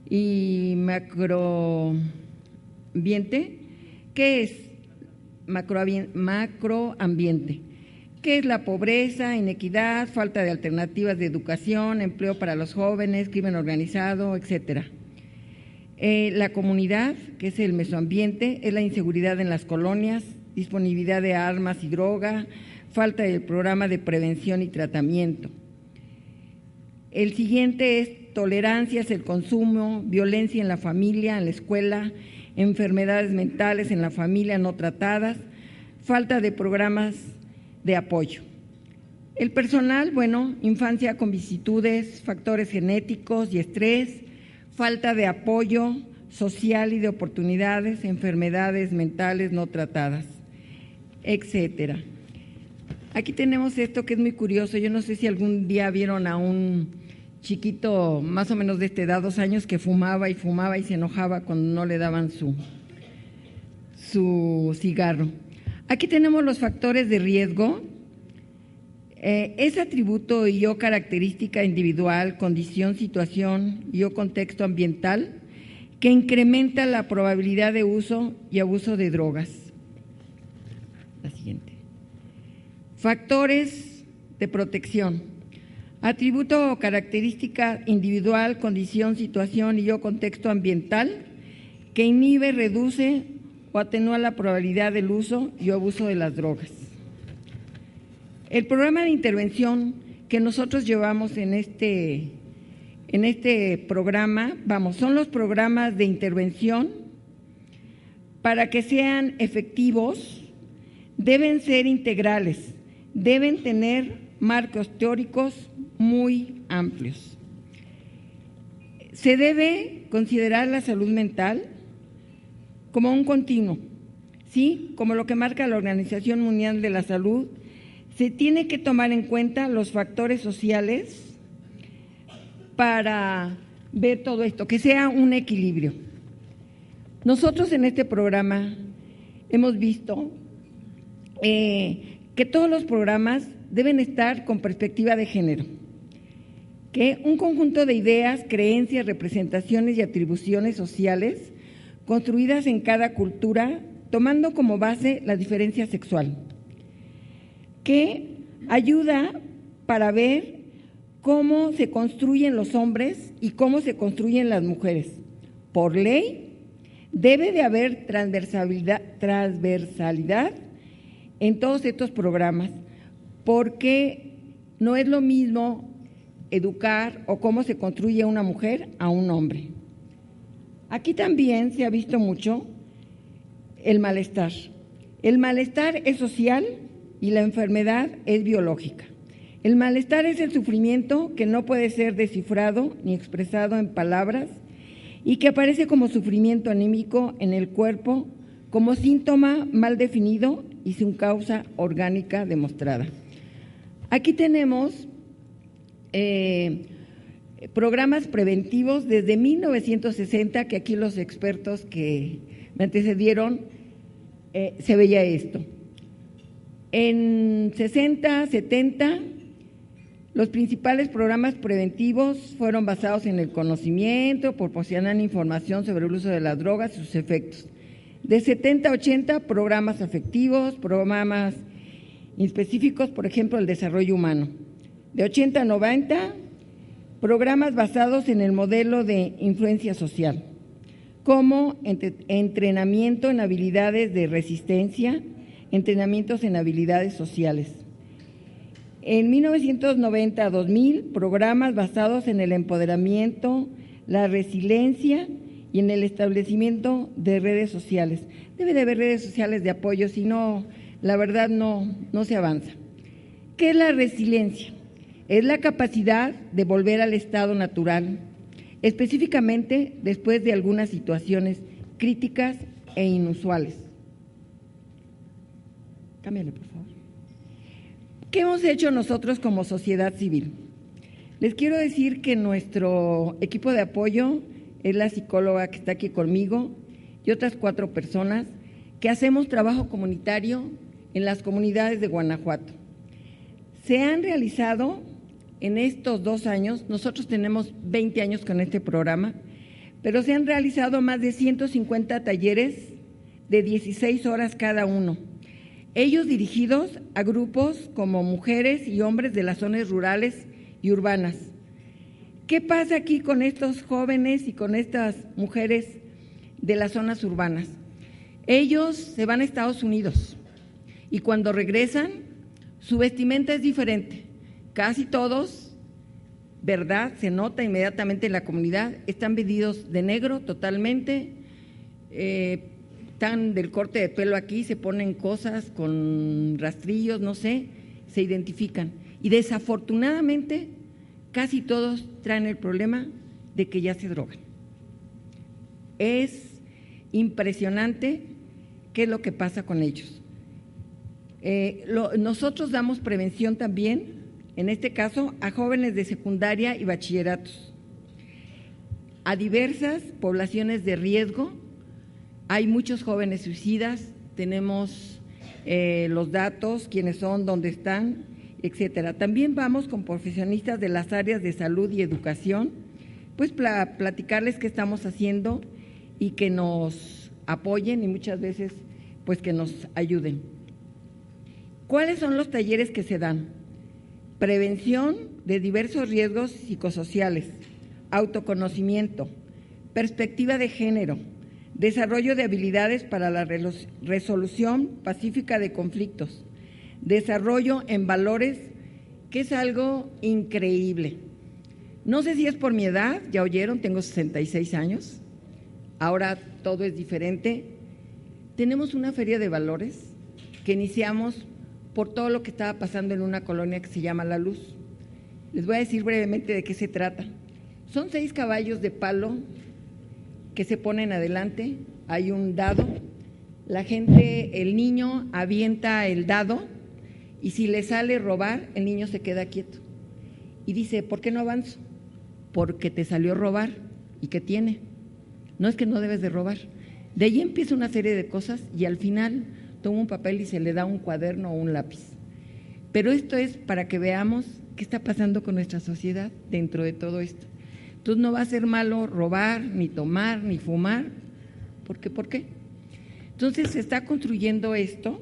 S7: y macroambiente. ¿Qué es macroambiente? ¿Qué es la pobreza, inequidad, falta de alternativas de educación, empleo para los jóvenes, crimen organizado, etcétera? La comunidad, que es el mesoambiente, es la inseguridad en las colonias, disponibilidad de armas y droga, falta del programa de prevención y tratamiento. El siguiente es tolerancia, es el consumo, violencia en la familia, en la escuela, enfermedades mentales en la familia no tratadas, falta de programas de apoyo. El personal, bueno, infancia con vicisitudes, factores genéticos y estrés, falta de apoyo social y de oportunidades, enfermedades mentales no tratadas, etcétera. Aquí tenemos esto que es muy curioso. Yo no sé si algún día vieron a un chiquito más o menos de esta edad, 2 años, que fumaba y se enojaba cuando no le daban su cigarro. Aquí tenemos los factores de riesgo. Es atributo y o característica individual, condición, situación y o contexto ambiental que incrementa la probabilidad de uso y abuso de drogas. La siguiente. Factores de protección. Atributo o característica individual, condición, situación y o contexto ambiental que inhibe, reduce o atenúa la probabilidad del uso y abuso de las drogas. El programa de intervención que nosotros llevamos en este programa, son los programas de intervención. Para que sean efectivos, deben ser integrales, deben tener marcos teóricos muy amplios. Se debe considerar la salud mental como un continuo, ¿sí? Como lo que marca la Organización Mundial de la Salud. Se tiene que tomar en cuenta los factores sociales para ver todo esto, que sea un equilibrio. Nosotros en este programa hemos visto que todos los programas deben estar con perspectiva de género, que un conjunto de ideas, creencias, representaciones y atribuciones sociales construidas en cada cultura, tomando como base la diferencia sexual, que ayuda para ver cómo se construyen los hombres y cómo se construyen las mujeres. Por ley, debe de haber transversalidad en todos estos programas, porque no es lo mismo educar o cómo se construye una mujer a un hombre. Aquí también se ha visto mucho el malestar. El malestar es social y la enfermedad es biológica. El malestar es el sufrimiento que no puede ser descifrado ni expresado en palabras y que aparece como sufrimiento anímico en el cuerpo, como síntoma mal definido y sin causa orgánica demostrada. Aquí tenemos programas preventivos desde 1960, que aquí los expertos que me antecedieron se veía esto. En 60, 70, los principales programas preventivos fueron basados en el conocimiento, proporcionan información sobre el uso de las drogas y sus efectos. De 70 a 80, programas afectivos, programas específicos, por ejemplo, el desarrollo humano. De 80 a 90, programas basados en el modelo de influencia social, como entrenamiento en habilidades de resistencia, entrenamientos en habilidades sociales. En 1990 a 2000, programas basados en el empoderamiento, la resiliencia y en el establecimiento de redes sociales. Debe de haber redes sociales de apoyo, si no, la verdad no se avanza. ¿Qué es la resiliencia? Es la capacidad de volver al estado natural, específicamente después de algunas situaciones críticas e inusuales. Cámbiale, por favor. ¿Qué hemos hecho nosotros como sociedad civil? Les quiero decir que nuestro equipo de apoyo es la psicóloga que está aquí conmigo y otras 4 personas que hacemos trabajo comunitario en las comunidades de Guanajuato. Se han realizado en estos 2 años, nosotros tenemos 20 años con este programa, pero se han realizado más de 150 talleres de 16 horas cada uno. Ellos dirigidos a grupos como mujeres y hombres de las zonas rurales y urbanas. ¿Qué pasa aquí con estos jóvenes y con estas mujeres de las zonas urbanas? Ellos se van a Estados Unidos y cuando regresan, su vestimenta es diferente. Casi todos, ¿verdad? Se nota inmediatamente en la comunidad, están vestidos de negro totalmente, están del corte de pelo aquí, se ponen cosas con rastrillos, no sé, se identifican. Y desafortunadamente, casi todos traen el problema de que ya se drogan. Es impresionante qué es lo que pasa con ellos. Nosotros damos prevención también, en este caso, a jóvenes de secundaria y bachilleratos, a diversas poblaciones de riesgo. Hay muchos jóvenes suicidas, tenemos los datos, quiénes son, dónde están, etcétera. También vamos con profesionistas de las áreas de salud y educación, pues platicarles qué estamos haciendo y que nos apoyen y muchas veces pues que nos ayuden. ¿Cuáles son los talleres que se dan? Prevención de diversos riesgos psicosociales, autoconocimiento, perspectiva de género, desarrollo de habilidades para la resolución pacífica de conflictos, desarrollo en valores, que es algo increíble. No sé si es por mi edad, ya oyeron, tengo 66 años, ahora todo es diferente. Tenemos una feria de valores que iniciamos por todo lo que estaba pasando en una colonia que se llama La Luz. Les voy a decir brevemente de qué se trata. Son 6 caballos de palo que se ponen adelante, hay un dado, la gente, el niño avienta el dado y si le sale robar, el niño se queda quieto. Y dice, ¿por qué no avanzo? Porque te salió robar. ¿Y qué tiene? No es que no debes de robar. De ahí empieza una serie de cosas y al final toma un papel y se le da un cuaderno o un lápiz. Pero esto es para que veamos qué está pasando con nuestra sociedad dentro de todo esto. Entonces no va a ser malo robar, ni tomar, ni fumar, porque ¿por qué? Entonces se está construyendo esto,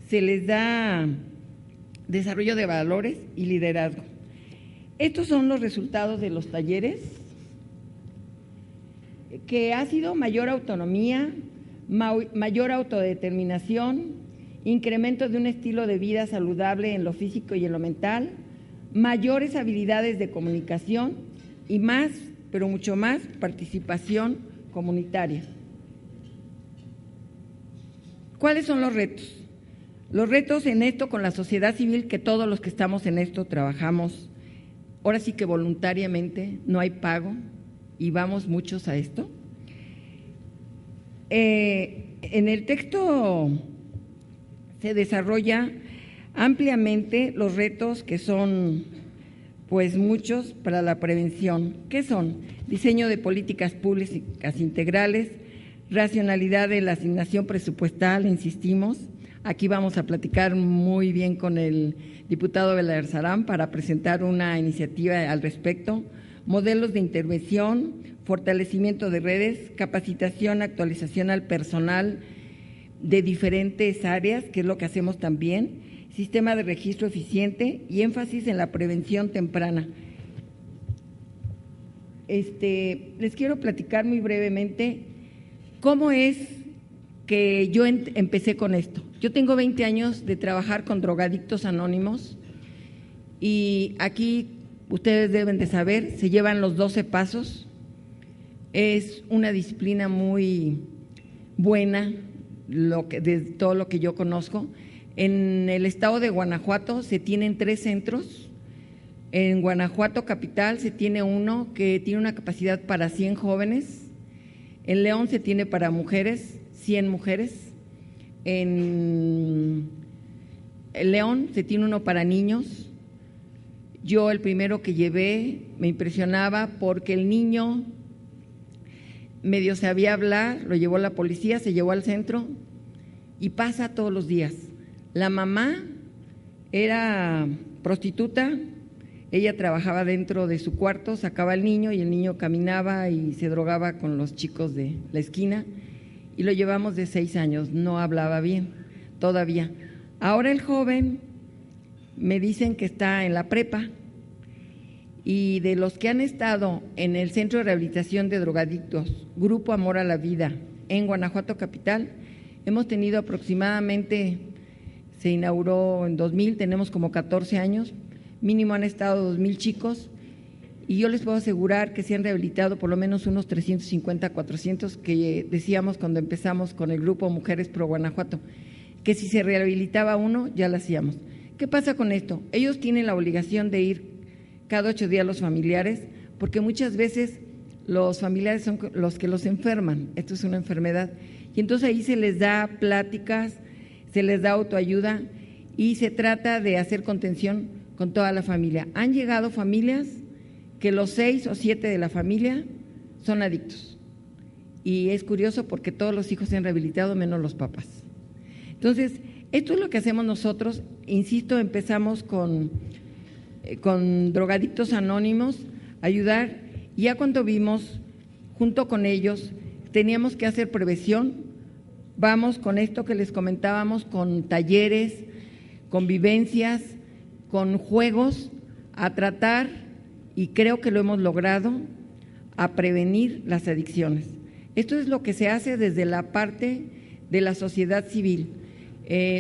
S7: se les da desarrollo de valores y liderazgo. Estos son los resultados de los talleres, que ha sido mayor autonomía, mayor autodeterminación, incremento de un estilo de vida saludable en lo físico y en lo mental, mayores habilidades de comunicación y más, pero mucho más, participación comunitaria. ¿Cuáles son los retos? Los retos en esto con la sociedad civil, que todos los que estamos en esto trabajamos, ahora sí que voluntariamente, no hay pago y vamos muchos a esto. En el texto se desarrolla ampliamente los retos que son pues muchos para la prevención. ¿Qué son? Diseño de políticas públicas integrales, racionalidad de la asignación presupuestal, insistimos. Aquí vamos a platicar muy bien con el diputado Belarzarán para presentar una iniciativa al respecto. Modelos de intervención, fortalecimiento de redes, capacitación, actualización al personal de diferentes áreas, que es lo que hacemos también, sistema de registro eficiente y énfasis en la prevención temprana. Les quiero platicar muy brevemente cómo es que yo empecé con esto. Yo tengo 20 años de trabajar con drogadictos anónimos y aquí ustedes deben de saber, se llevan los 12 pasos. Es una disciplina muy buena, de todo lo que yo conozco. En el estado de Guanajuato se tienen 3 centros. En Guanajuato capital se tiene uno que tiene una capacidad para 100 jóvenes. En León se tiene para mujeres, 100 mujeres. En León se tiene uno para niños. Yo el primero que llevé me impresionaba porque el niño medio sabía hablar, lo llevó la policía, se llevó al centro y pasa todos los días. La mamá era prostituta, ella trabajaba dentro de su cuarto, sacaba al niño y el niño caminaba y se drogaba con los chicos de la esquina y lo llevamos de 6 años, no hablaba bien todavía. Ahora el joven me dicen que está en la prepa y de los que han estado en el Centro de Rehabilitación de Drogadictos, Grupo Amor a la Vida, en Guanajuato Capital, hemos tenido aproximadamente, se inauguró en 2000, tenemos como 14 años, mínimo han estado 2,000 chicos y yo les puedo asegurar que se han rehabilitado por lo menos unos 350, 400 que decíamos cuando empezamos con el grupo Mujeres Pro Guanajuato, que si se rehabilitaba uno ya lo hacíamos. ¿Qué pasa con esto? Ellos tienen la obligación de ir cada 8 días los familiares, porque muchas veces los familiares son los que los enferman, esto es una enfermedad, y entonces ahí se les da pláticas, se les da autoayuda y se trata de hacer contención con toda la familia. Han llegado familias que los 6 o 7 de la familia son adictos y es curioso porque todos los hijos se han rehabilitado menos los papás. Entonces, esto es lo que hacemos nosotros, insisto, empezamos con Drogadictos Anónimos, ayudar, y ya cuando vimos, junto con ellos, teníamos que hacer prevención, vamos con esto que les comentábamos, con talleres, con vivencias, con juegos, a tratar, y creo que lo hemos logrado, a prevenir las adicciones. Esto es lo que se hace desde la parte de la sociedad civil.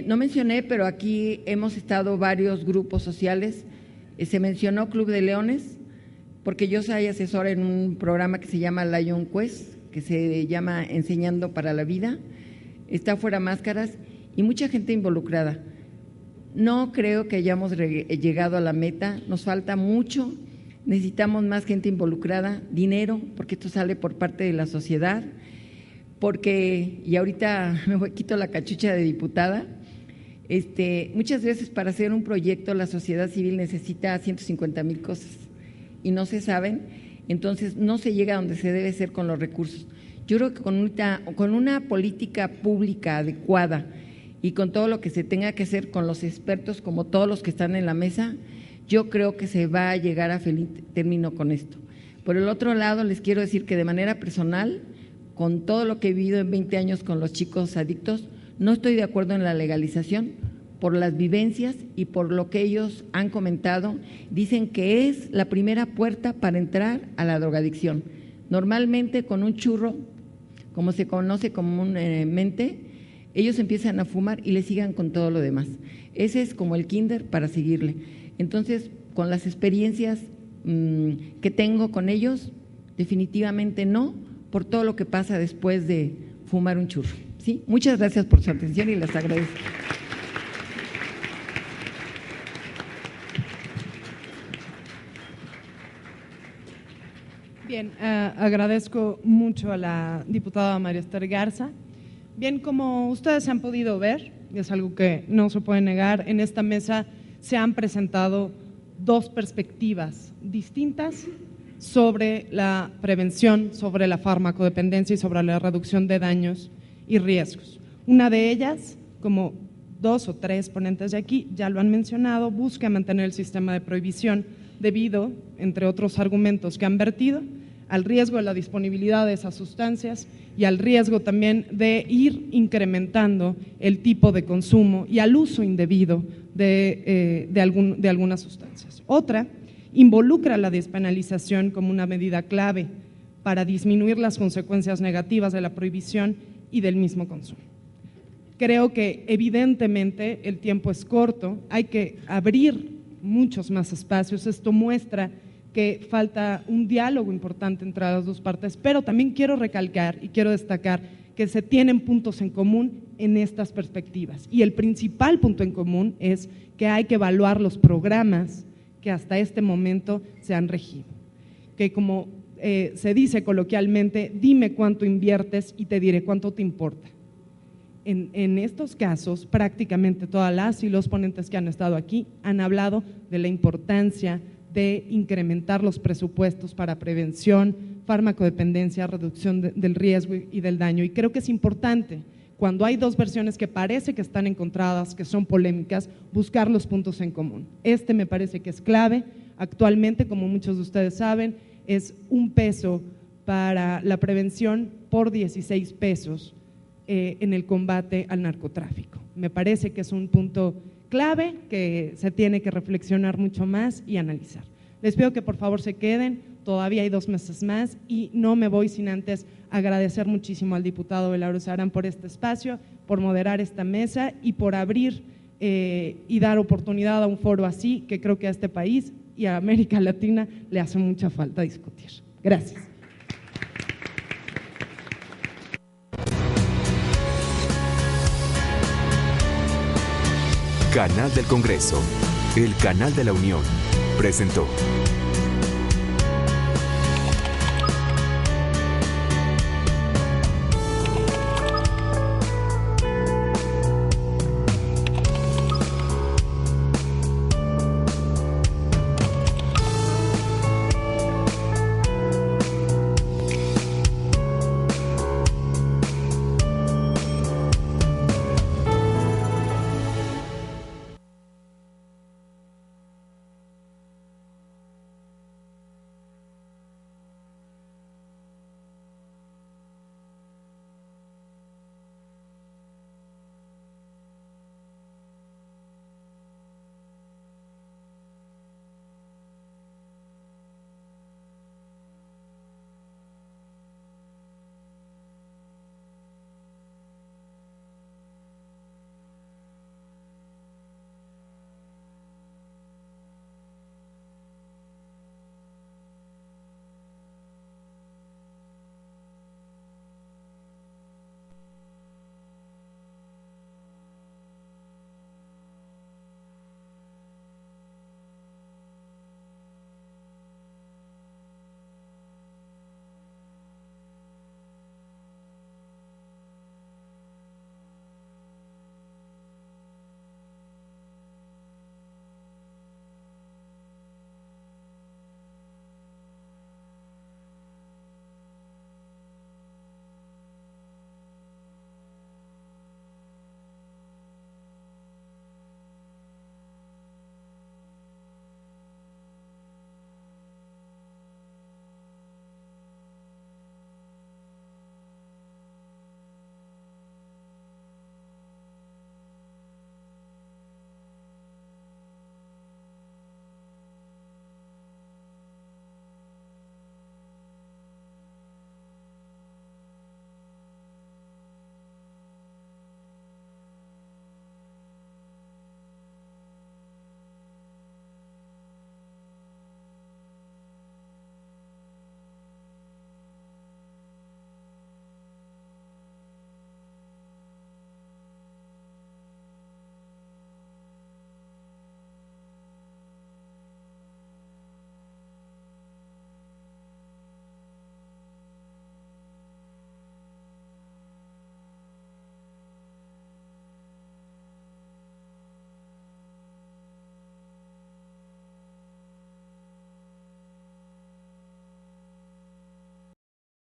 S7: No mencioné, pero aquí hemos estado varios grupos sociales. Se mencionó Club de Leones, porque yo soy asesora en un programa que se llama Lion Quest, que se llama Enseñando para la Vida. Está Fuera Máscaras y mucha gente involucrada. No creo que hayamos llegado a la meta, nos falta mucho, necesitamos más gente involucrada, dinero, porque esto sale por parte de la sociedad, porque, y ahorita me quito la cachucha de diputada, muchas veces para hacer un proyecto la sociedad civil necesita 150,000 cosas y no se saben, entonces no se llega a donde se debe ser con los recursos. Yo creo que con una política pública adecuada y con todo lo que se tenga que hacer con los expertos, como todos los que están en la mesa, yo creo que se va a llegar a feliz término con esto. Por el otro lado, les quiero decir que de manera personal, con todo lo que he vivido en 20 años con los chicos adictos, no estoy de acuerdo en la legalización por las vivencias y por lo que ellos han comentado. Dicen que es la primera puerta para entrar a la drogadicción. Normalmente con un churro, como se conoce comúnmente, ellos empiezan a fumar y le sigan con todo lo demás. Ese es como el kinder para seguirle. Entonces, con las experiencias que tengo con ellos, definitivamente no, por todo lo que pasa después de fumar un churro. ¿Sí? Muchas gracias por su atención y les agradezco.
S2: Bien, agradezco mucho a la diputada María Esther Garza. Bien, como ustedes han podido ver, y es algo que no se puede negar, en esta mesa se han presentado 2 perspectivas distintas sobre la prevención, sobre la farmacodependencia y sobre la reducción de daños y riesgos. Una de ellas, como 2 o 3 ponentes de aquí ya lo han mencionado, busca mantener el sistema de prohibición debido, entre otros argumentos que han vertido, al riesgo de la disponibilidad de esas sustancias y al riesgo también de ir incrementando el tipo de consumo y al uso indebido de algunas sustancias. Otra involucra la despenalización como una medida clave para disminuir las consecuencias negativas de la prohibición y del mismo consumo. Creo que evidentemente el tiempo es corto, hay que abrir muchos más espacios. Esto muestra que falta un diálogo importante entre las 2 partes, pero también quiero recalcar y quiero destacar que se tienen puntos en común en estas perspectivas. Y el principal punto en común es que hay que evaluar los programas que hasta este momento se han regido. Que como se dice coloquialmente, dime cuánto inviertes y te diré cuánto te importa. En estos casos, prácticamente todas las y los ponentes que han estado aquí han hablado de la importancia de incrementar los presupuestos para prevención, farmacodependencia, reducción del riesgo y del daño. Y creo que es importante, cuando hay dos versiones que parece que están encontradas, que son polémicas, buscar los puntos en común. Este me parece que es clave. Actualmente, como muchos de ustedes saben, es un peso para la prevención por 16 pesos en el combate al narcotráfico. Me parece que es un punto clave que se tiene que reflexionar mucho más y analizar. Les pido que por favor se queden, todavía hay 2 meses más y no me voy sin antes agradecer muchísimo al diputado Belauro Sarán por este espacio, por moderar esta mesa y por abrir y dar oportunidad a un foro así que creo que a este país y a América Latina le hace mucha falta discutir. Gracias.
S1: Canal del Congreso, el canal de la Unión, presentó.